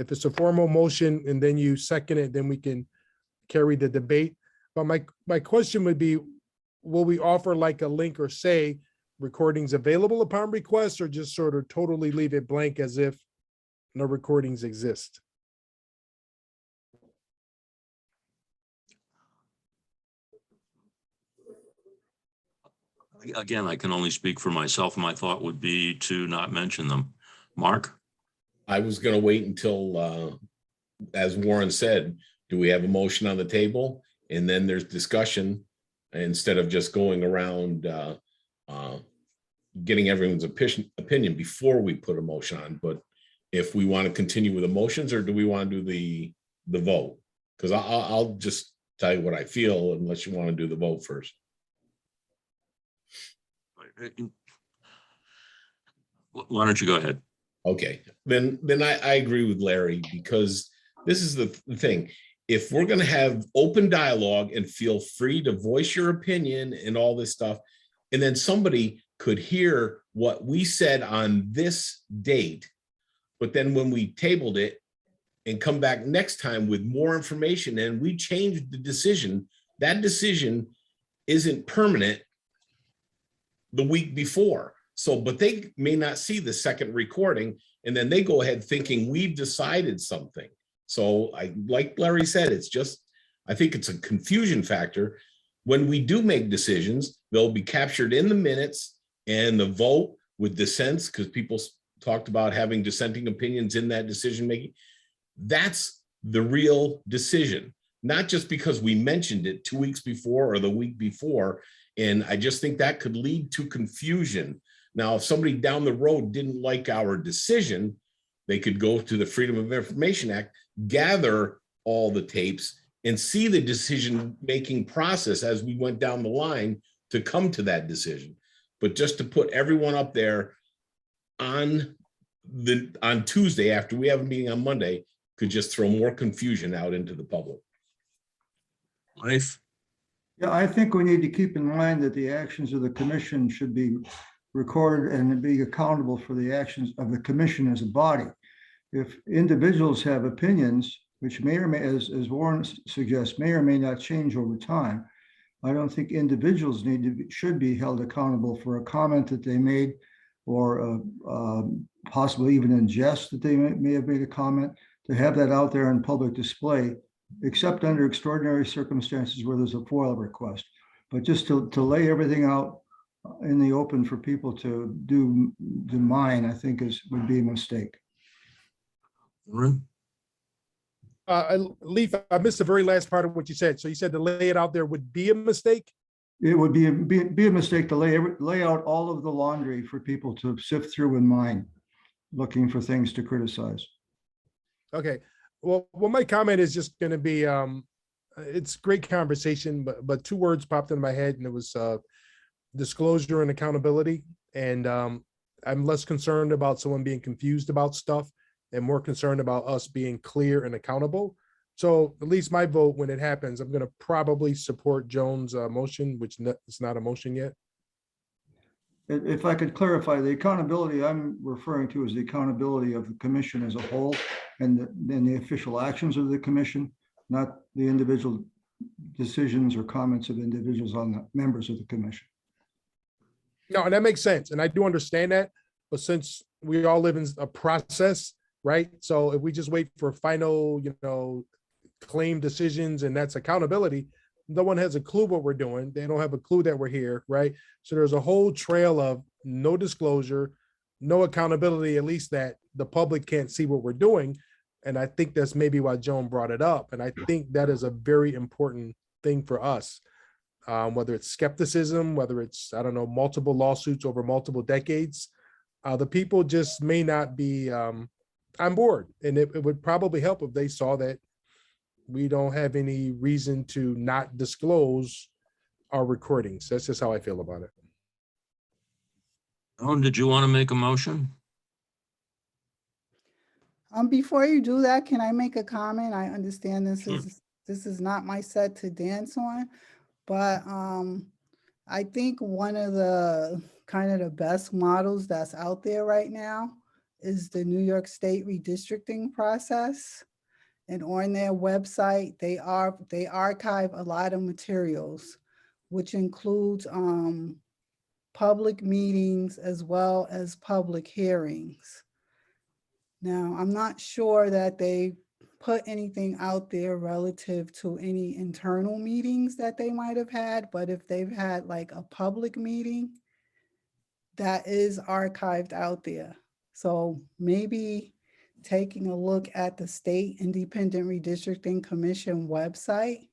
If it's a formal motion and then you second it, then we can carry the debate. But my question would be, will we offer like a link or say recordings available upon request, or just sort of totally leave it blank as if no recordings exist? Again, I can only speak for myself. My thought would be to not mention them. Mark? I was gonna wait until, as Warren said, do we have a motion on the table? And then there's discussion instead of just going around getting everyone's opinion before we put a motion on. But if we want to continue with the motions, or do we want to do the vote? Because I'll just tell you what I feel unless you want to do the vote first. Why don't you go ahead? Okay, then I agree with Larry, because this is the thing. If we're going to have open dialogue and feel free to voice your opinion and all this stuff, and then somebody could hear what we said on this date, but then when we tabled it and come back next time with more information and we changed the decision, that decision isn't permanent the week before. So, but they may not see the second recording, and then they go ahead thinking we've decided something. So like Larry said, it's just, I think it's a confusion factor. When we do make decisions, they'll be captured in the minutes and the vote with dissents, because people talked about having dissenting opinions in that decision making. That's the real decision, not just because we mentioned it 2 weeks before or the week before. And I just think that could lead to confusion. Now, if somebody down the road didn't like our decision, they could go to the Freedom of Information Act, gather all the tapes, and see the decision-making process as we went down the line to come to that decision. But just to put everyone up there on Tuesday after we have a meeting on Monday could just throw more confusion out into the public. Life? Yeah, I think we need to keep in mind that the actions of the commission should be recorded and be accountable for the actions of the commission as a body. If individuals have opinions, which may or may, as Warren suggests, may or may not change over time, I don't think individuals should be held accountable for a comment that they made, or possibly even in jest that they may have made a comment, to have that out there in public display, except under extraordinary circumstances where there's a FOIL request. But just to lay everything out in the open for people to do mine, I think would be a mistake. Leaf, I missed the very last part of what you said. So you said to lay it out there would be a mistake? It would be a mistake to lay out all of the laundry for people to sift through and mine, looking for things to criticize. Okay. Well, my comment is just going to be, it's great conversation, but two words popped into my head, and it was disclosure and accountability. And I'm less concerned about someone being confused about stuff and more concerned about us being clear and accountable. So at least my vote, when it happens, I'm going to probably support Joan's motion, which is not a motion yet. If I could clarify, the accountability I'm referring to is the accountability of the commission as a whole, and then the official actions of the commission, not the individual decisions or comments of individuals on the members of the commission. No, and that makes sense. And I do understand that. But since we all live in a process, right? So if we just wait for final, claim decisions, and that's accountability, no one has a clue what we're doing. They don't have a clue that we're here, right? So there's a whole trail of no disclosure, no accountability, at least that the public can't see what we're doing. And I think that's maybe why Joan brought it up. And I think that is a very important thing for us, whether it's skepticism, whether it's, I don't know, multiple lawsuits over multiple decades. The people just may not be on board. And it would probably help if they saw that we don't have any reason to not disclose our recordings. That's just how I feel about it. Oh, did you want to make a motion? Before you do that, can I make a comment? I understand this is not my set to dance on, but I think one of the kind of the best models that's out there right now is the New York State redistricting process. And on their website, they archive a lot of materials, which includes public meetings as well as public hearings. Now, I'm not sure that they put anything out there relative to any internal meetings that they might have had, but if they've had like a public meeting, that is archived out there. So maybe taking a look at the State Independent Redistricting Commission website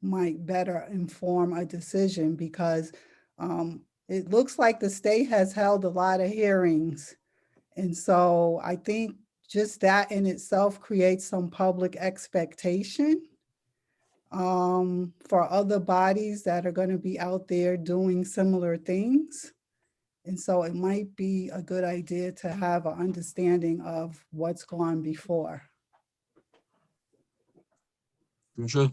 might better inform a decision, because it looks like the state has held a lot of hearings. And so I think just that in itself creates some public expectation for other bodies that are going to be out there doing similar things. And so it might be a good idea to have an understanding of what's gone before. Tricia?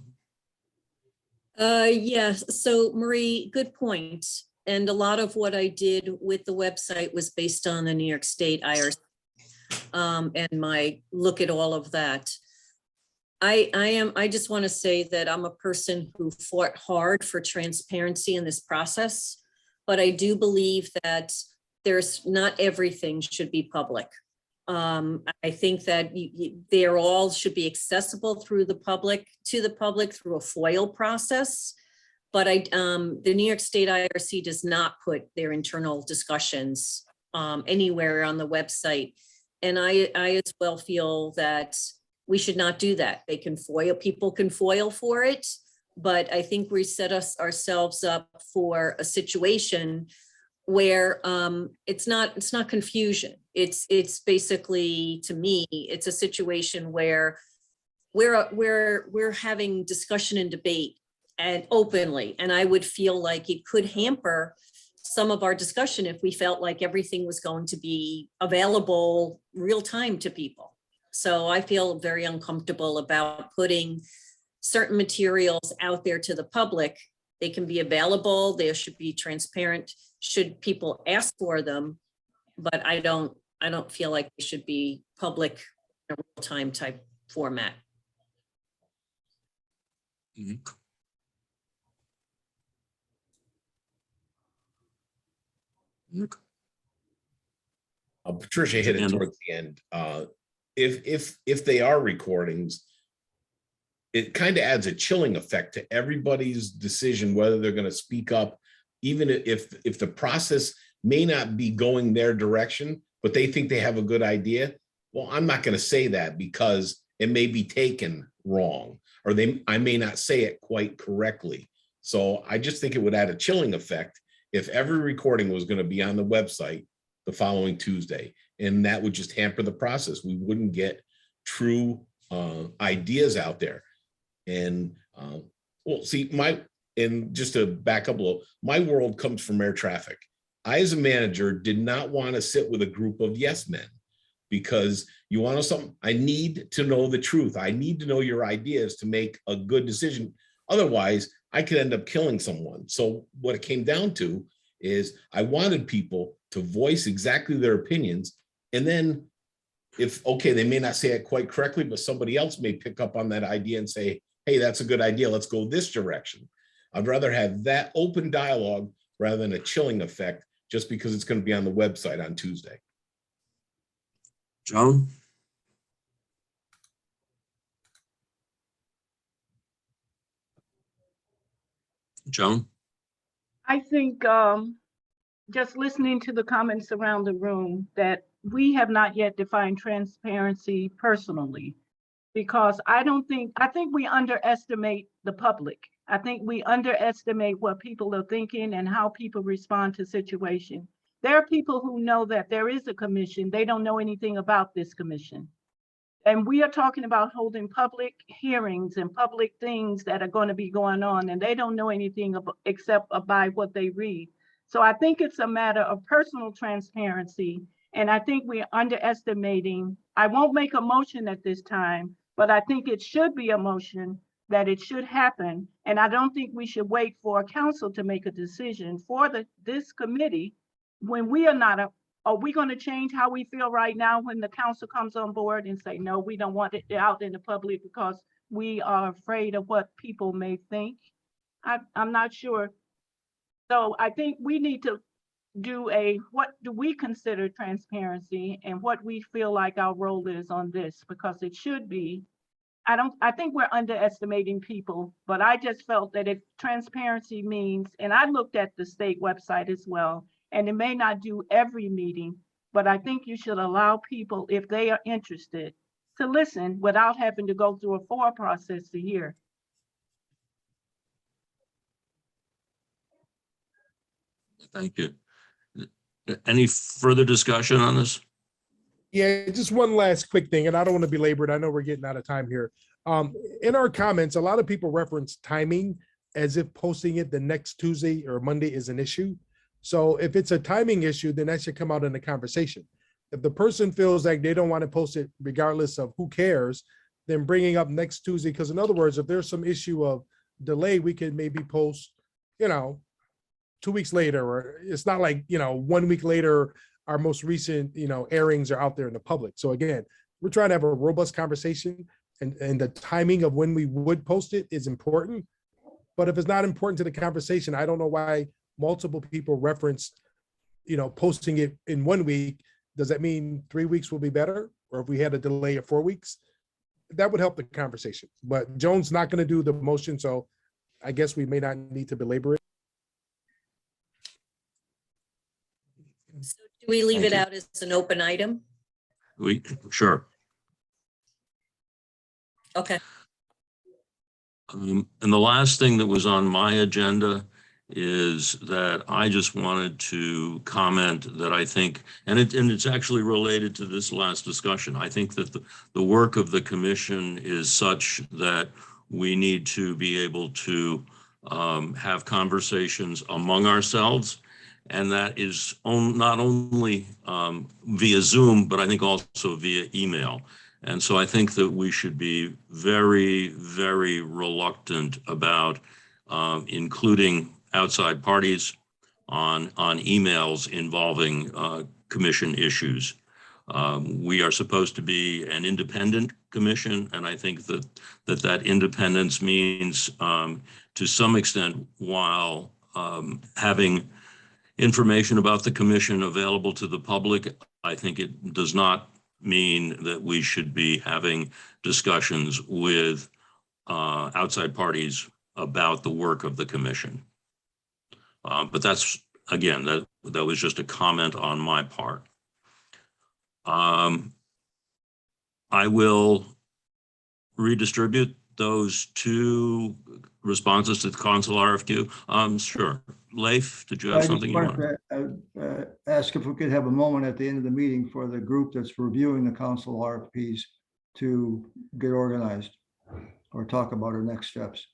Yes, so Marie, good point. And a lot of what I did with the website was based on the New York State IRC and my look at all of that. I just want to say that I'm a person who fought hard for transparency in this process, but I do believe that there's not everything should be public. I think that they're all should be accessible through the public, to the public through a FOIL process. But the New York State IRC does not put their internal discussions anywhere on the website. And I as well feel that we should not do that. They can FOIL, people can FOIL for it, but I think we set ourselves up for a situation where it's not confusion. It's basically, to me, it's a situation where we're having discussion and debate and openly, and I would feel like it could hamper some of our discussion if we felt like everything was going to be available real time to people. So I feel very uncomfortable about putting certain materials out there to the public. They can be available, they should be transparent, should people ask for them, but I don't feel like they should be public in a real-time type format. Patricia hit it towards the end. If they are recordings, it kind of adds a chilling effect to everybody's decision whether they're going to speak up, even if the process may not be going their direction, but they think they have a good idea. Well, I'm not going to say that because it may be taken wrong, or I may not say it quite correctly. So I just think it would add a chilling effect if every recording was going to be on the website the following Tuesday, and that would just hamper the process. We wouldn't get true ideas out there. And well, see, and just to back up a little, my world comes from air traffic. I, as a manager, did not want to sit with a group of yes men, because you want to know something? I need to know the truth. I need to know your ideas to make a good decision. Otherwise, I could end up killing someone. So what it came down to is I wanted people to voice exactly their opinions. And then if, okay, they may not say it quite correctly, but somebody else may pick up on that idea and say, hey, that's a good idea. Let's go this direction. I'd rather have that open dialogue rather than a chilling effect just because it's going to be on the website on Tuesday. Joan? Joan? I think just listening to the comments around the room that we have not yet defined transparency personally, because I think we underestimate the public. I think we underestimate what people are thinking and how people respond to situations. There are people who know that there is a commission. They don't know anything about this commission. And we are talking about holding public hearings and public things that are going to be going on, and they don't know anything except by what they read. So I think it's a matter of personal transparency. And I think we're underestimating. I won't make a motion at this time, but I think it should be a motion that it should happen. And I don't think we should wait for a council to make a decision for this committee when we are not are we going to change how we feel right now when the council comes on board and say, no, we don't want it out in the public because we are afraid of what people may think? I'm not sure. So I think we need to do what do we consider transparency and what we feel like our role is on this, because it should be, I think we're underestimating people, but I just felt that if transparency means, and I looked at the state website as well, and it may not do every meeting, but I think you should allow people, if they are interested, to listen without having to go through a FOIA process a year. Thank you. Any further discussion on this? Yeah, just one last quick thing, and I don't want to belabor it. I know we're getting out of time here. In our comments, a lot of people reference timing as if posting it the next Tuesday or Monday is an issue. So if it's a timing issue, then that should come out in the conversation. If the person feels like they don't want to post it regardless of who cares, then bringing up next Tuesday, because in other words, if there's some issue of delay, we can maybe post, 2 weeks later, or it's not like, 1 week later, our most recent, airings are out there in the public. So again, we're trying to have a robust conversation, and the timing of when we would post it is important. But if it's not important to the conversation, I don't know why multiple people referenced, posting it in 1 week. Does that mean 3 weeks will be better? Or if we had a delay of 4 weeks, that would help the conversation. But Joan's not going to do the motion, so I guess we may not need to belabor it. So do we leave Thank it you. out as an open item? Sure. Okay. And the last thing that was on my agenda is that I just wanted to comment that I think, and it's actually related to this last discussion. I think that the work of the commission is such that we need to be able to have conversations among ourselves. And that is not only via Zoom, but I think also via email. And so I think that we should be very, very reluctant about including outside parties on emails involving commission issues. We are supposed to be an independent commission, and I think that independence means, to some extent, while having information about the commission available to the public, I think it does not mean that we should be having discussions with outside parties about the work of the commission. But that's, again, that was just a comment on my part. I will redistribute those two responses to the council RFQ. Sure. Leif, did you have something you wanted? Ask if we could have a moment at the end of the meeting for the group that's reviewing the council RFPs to get organized or talk about our next steps.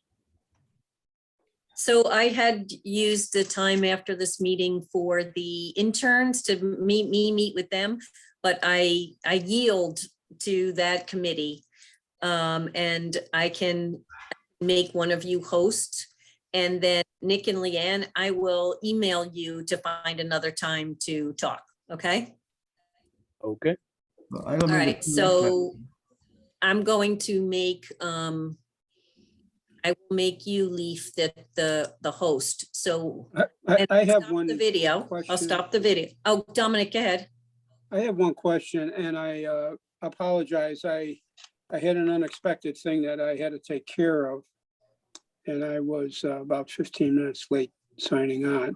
So I had used the time after this meeting for the interns to meet with them, but I yield to that committee. And I can make one of you host, and then Nick and Leanne, I will email you to find another time to talk. Okay. Okay. All right. So I'm going to make, I will make you Leaf the host. So I have one. The video. Question. I'll stop the video. Oh, Dominic, go ahead. I have one question, and I apologize. I had an unexpected thing that I had to take care of, and I was about 15 minutes late signing on.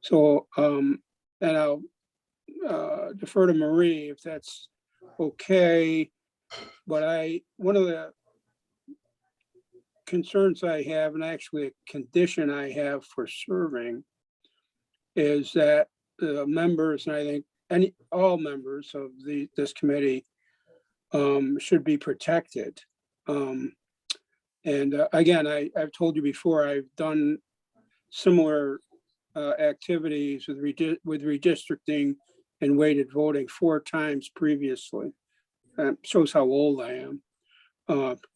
So, and I'll defer to Marie if that's okay. But one of the concerns I have, and actually a condition I have for serving, is that the members, and I think all members of this committee should be protected. And again, I've told you before, I've done similar activities with redistricting and weighted voting 4 times previously. Shows how old I am,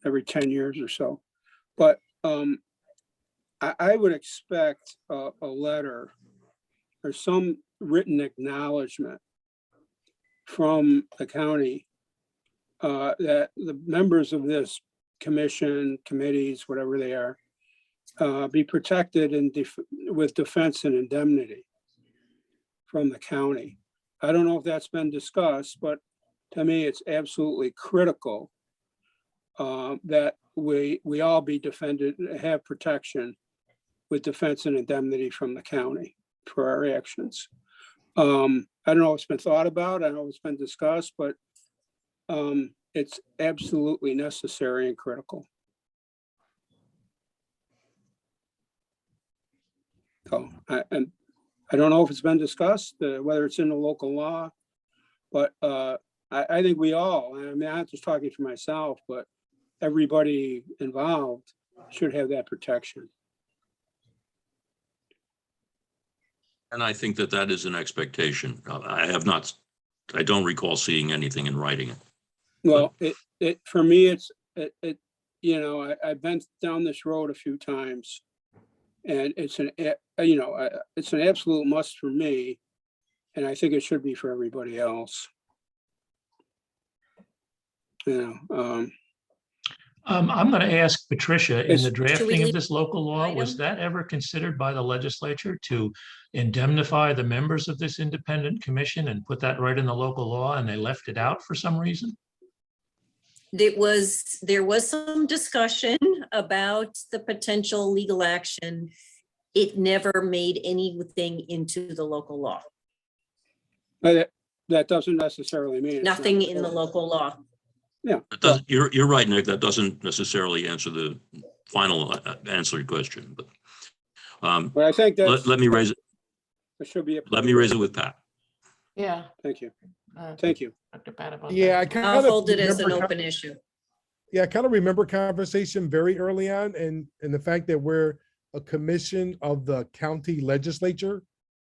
every 10 years or so. But I would expect a letter or some written acknowledgement from the county, that the members of this commission, committees, whatever they are, be protected with defense and indemnity from the county. I don't know if that's been discussed, but to me, it's absolutely critical that we all be defended, have protection with defense and indemnity from the county for our actions. I don't know if it's been thought about, I know it's been discussed, but it's absolutely necessary and critical. So I don't know if it's been discussed, whether it's in the local law, but I think we all, I mean, I'm not just talking for myself, but everybody involved should have that protection. And I think that that is an expectation. I don't recall seeing anything in writing. Well, for me, you know, I've been down this road a few times, and it's it's an absolute must for me, and I think it should be for everybody else. You know, I'm going to ask Patricia, in the Should we drafting of leave this local law, was item? that ever considered by the legislature to indemnify the members of this independent commission and put that right in the local law, and they left it out for some reason? There was some discussion about the potential legal action. It never made anything into the local law. but that doesn't necessarily mean. it's not Nothing in the important. local law. Yeah. It doesn't, you're right, Nick. That doesn't necessarily answer the final answer your question, but But I think that's. let me raise it. It should be. Let me raise it with Pat. Yeah. Thank you. uh, Thank you. Dr. Pat about Yeah, I that. kind I'll of hold it as an remember open issue. Yeah, I kind of remember conversation very early on, and the fact that we're a commission of the county legislature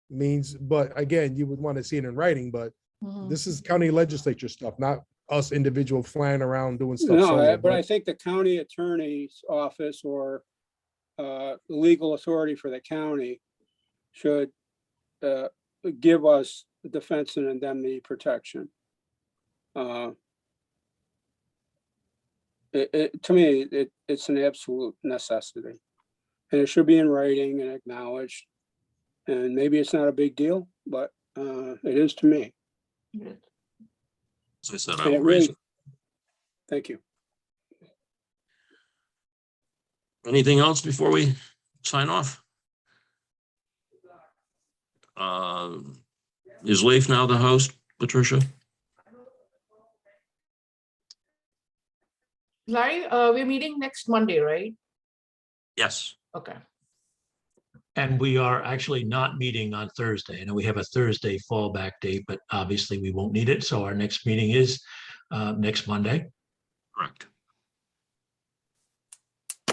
means, but again, you would want to see it in writing, but Mhm. this is county legislature stuff, not us individual flying around doing stuff. No, solo, but I think the county attorney's office or the legal authority for the county should give us the defense and indemnity protection. To me, it's an absolute necessity. And it should be in writing and acknowledged. And maybe it's not a big deal, but it is to me. As I said, I And will it raise really, it. thank you. Anything else before we sign off? Is Leif now the host, Patricia? Larry, we're meeting next Monday, right? Yes. Okay. And we are actually not meeting on Thursday. I know we have a Thursday fallback date, but obviously we won't need it. So our next meeting is next Monday. Correct.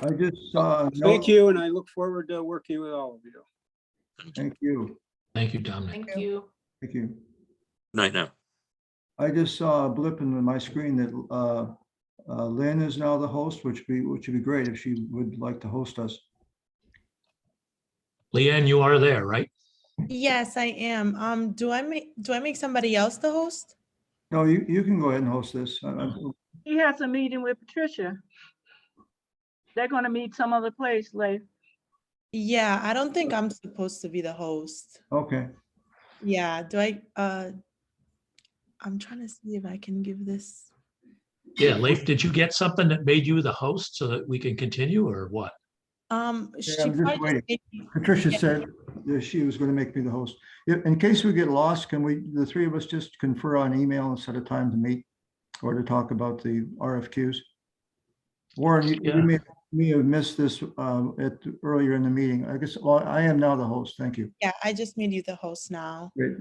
I just, Thank you, and I look forward to working with all of you. Thank you. Thank you, Dominic. Thank you. Thank you. Night now. I just saw a blip in my screen that Lynn is now the host, which would be great if she would like to host us. Leanne, you are there, right? Yes, I am. Do I make somebody else the host? No, you can go ahead and host this. He has a meeting with Patricia. They're gonna meet some other place, Leif. Yeah, I don't think I'm supposed to be the host. Okay. Yeah, I'm trying to see if I can give this. Yeah, Leif, did you get something that made you the host so that we can continue, or what? She I'm just probably waiting. made me- Patricia yeah. said that she was going to make me the host. In case we get lost, can the three of us just confer on email and set a time to meet or to talk about the RFQs? Warren, you may have missed this earlier in the meeting. I guess I am now the host. Thank you. Yeah, I just made you the host now. Great.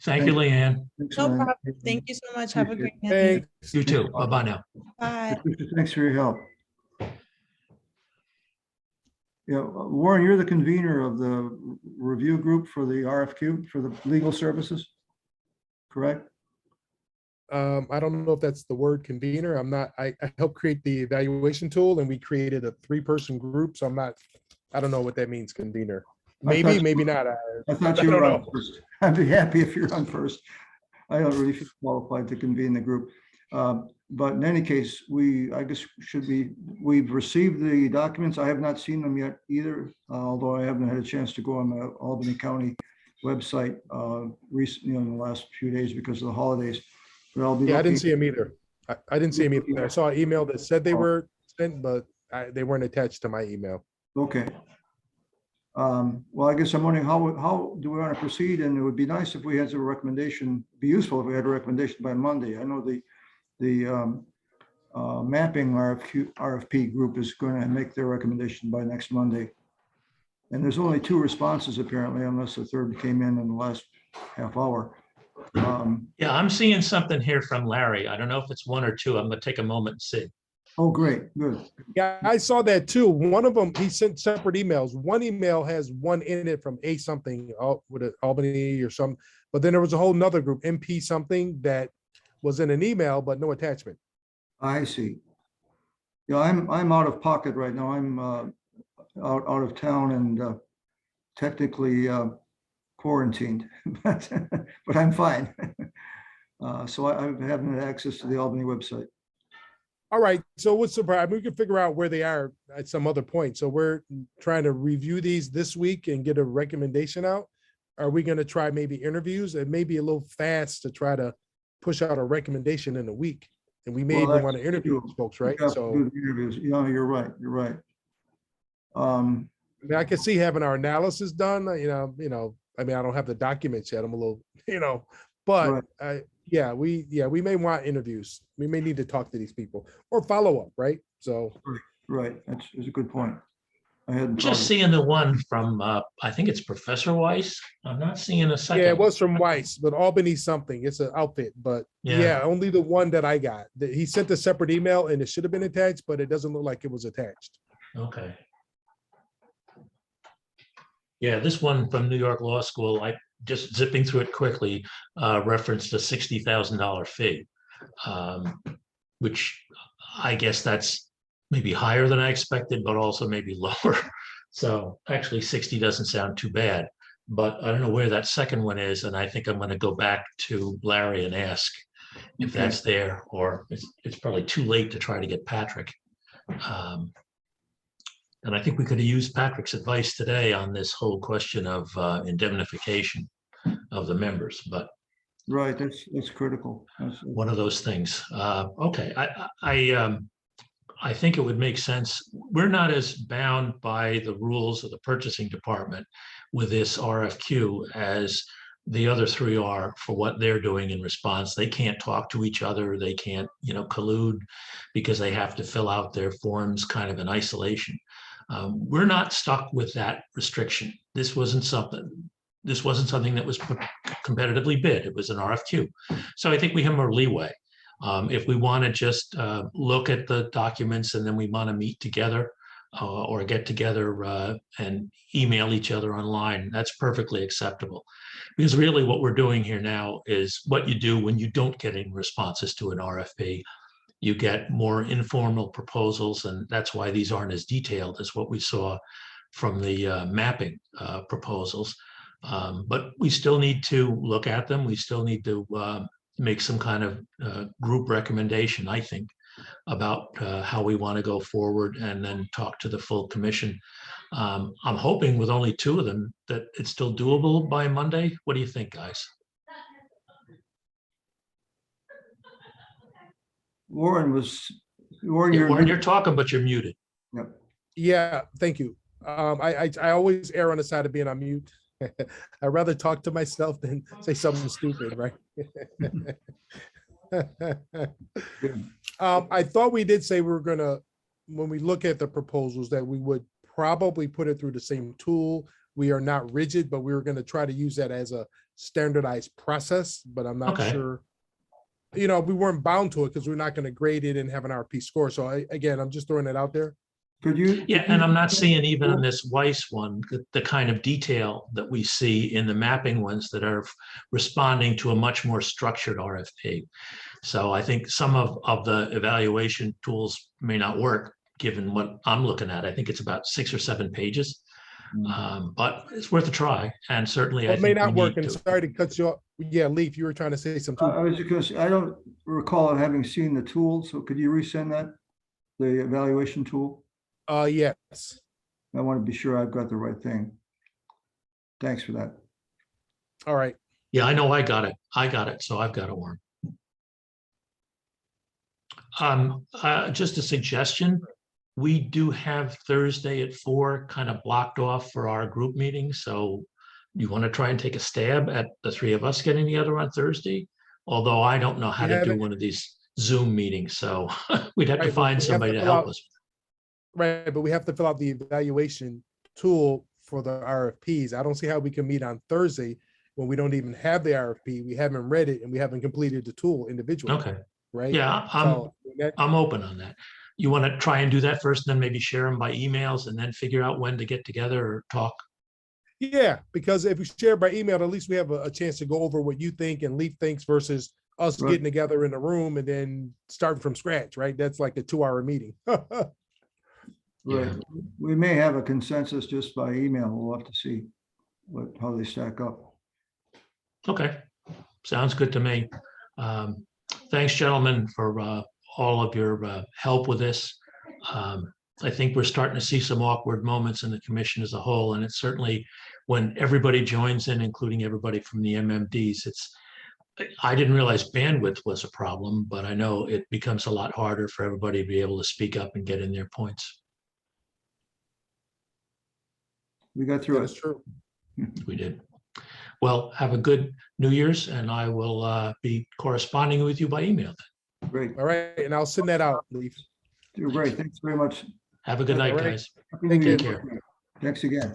Thank you, Leanne. Thanks, No Lynn. problem. Thank you so much. Have a great night. Thanks. You too. Bye-bye now. Bye. Patricia, thanks for your help. Yeah, Warren, you're the convener of the review group for the RFQ for the legal services, correct? I don't know if that's the word convener. I'm not, I helped create the evaluation tool and we created a 3-person group. So I don't know what that means, convener. Maybe, maybe not. I thought I you don't were know. on first. I'd be happy if you're on first. I don't really feel qualified to convene the group. But in any case, I guess we've received the documents. I have not seen them yet either, although I haven't had a chance to go on the Albany County website recently in the last few days because of the holidays. But I'll be Yeah, I didn't looking. see them either. I didn't see them either. I saw an email that said they were sent, but they weren't attached to my email. Okay. Well, I guess I'm wondering how do we want to proceed? And it would be nice if we had a recommendation, be useful if we had a recommendation by Monday. I know the mapping RFP group is going to make their recommendation by next Monday. And there's only 2 responses apparently, unless a third came in the last half hour. Yeah, I'm seeing something here from Larry. I don't know if it's 1 or 2. I'm gonna take a moment and see. Oh, great, good. Yeah, I saw that too. One of them, he sent separate emails. One email has one in it from A something, with it Albany or something. But then there was a whole nother group, MP something, that was in an email, but no attachment. I see. Yeah, I'm out of pocket right now. I'm out of town and technically quarantined, but I'm fine. So I haven't had access to the Albany website. All right, so what's the problem? We can figure out where they are at some other point. So we're trying to review these this week and get a recommendation out. Are we going to try maybe interviews? It may be a little fast to try to push out a recommendation in a week. And we may even want to interview these folks, right? So interviews. You're right. You're right. I mean, I can see having our analysis done, I mean, I don't have the documents yet. I'm a little, but right. we may want interviews. We may need to talk to these people or follow up, right? So. Right, that's a good point. I had Just seeing the one from, I think it's Professor Weiss. I'm not seeing a second. Yeah, it was from Weiss, but Albany something. It's an outfit, but yeah, only the one that I got. He sent a separate email and it should have been attached, but it doesn't look like it was attached. Okay. Yeah, this one from New York Law School, I just zipping through it quickly, referenced a $60,000 fee, which I guess that's maybe higher than I expected, but also maybe lower. So actually 60 doesn't sound too bad, but I don't know where that second one is. And I think I'm going to go back to Larry and ask if that's there, or it's probably too late to try to get Patrick. And I think we could have used Patrick's advice today on this whole question of indemnification of the members, but. Right, that's critical. That's one of those things. Okay, I think it would make sense. We're not as bound by the rules of the purchasing department with this RFQ as the other 3 are for what they're doing in response. They can't talk to each other. They can't, collude because they have to fill out their forms kind of in isolation. We're not stuck with that restriction. This wasn't something that was competitively bid. It was an RFQ. So I think we have more leeway. If we want to just look at the documents and then we want to meet together or get together and email each other online, that's perfectly acceptable. Because really what we're doing here now is what you do when you don't get any responses to an RFP. You get more informal proposals, and that's why these aren't as detailed as what we saw from the mapping proposals. But we still need to look at them. We still need to make some kind of group recommendation, I think, about how we want to go forward and then talk to the full commission. I'm hoping with only 2 of them that it's still doable by Monday. What do you think, guys? Warren, Warren, you're talking, but you're muted. Yep. Yeah, thank you. I always err on the side of being on mute. I'd rather talk to myself than say something stupid, right? I thought we did say we were gonna, when we look at the proposals, that we would probably put it through the same tool. We are not rigid, but we were gonna try to use that as a standardized process, but I'm not sure. We weren't bound to it because we're not gonna grade it and have an RP score. So again, I'm just throwing it out there. Yeah, and I'm not seeing even in this Weiss one, the kind of detail that we see in the mapping ones that are responding to a much more structured RFP. So I think some of the evaluation tools may not work given what I'm looking at. I think it's about 6 or 7 pages. But it's worth a try, and certainly I It may think we not work, need and to. sorry to cut you off. Yeah, Leaf, you were trying to say something. I was because I don't recall having seen the tool, so could you resend that? The evaluation tool? Yes. I want to be sure I've got the right thing. Thanks for that. All right. Yeah, I know I got it, so I've got it, Warren. Just a suggestion, we do have Thursday at 4 kind of blocked off for our group meeting, so you want to try and take a stab at the three of us getting together on Thursday? Although I don't know how We to do haven't- one of these Zoom meetings, so we'd have to Right, but find we have somebody to to fill help out- us. Right, but we have to fill out the evaluation tool for the RFPs. I don't see how we can meet on Thursday when we don't even have the RFP. We haven't read it and we haven't completed the tool individually. Okay, Right? yeah, So I'm open on that. You want to try and do that first, then maybe share them by emails and then figure out when to get together or talk? yeah, because if we share by email, at least we have a chance to go over what you think and Leaf thinks versus us Right. getting together in a room and then starting from scratch, right? That's like a 2-hour meeting. Right. We may have a consensus just by email. We'll have to see how they stack up. Okay, sounds good to me. Thanks, gentlemen, for all of your help with this. I think we're starting to see some awkward moments in the commission as a whole, and it's certainly when everybody joins in, including everybody from the MMDs, I didn't realize bandwidth was a problem, but I know it becomes a lot harder for everybody to be able to speak up and get in their points. We got through That's it. true. We did. Well, have a good New Year's, and I will be corresponding with you by email then. Great. All right, and I'll send that out, Leaf. You're great. Thanks very much. Have a good night, All right. guys. Happy Thank New you. Year. Thanks again.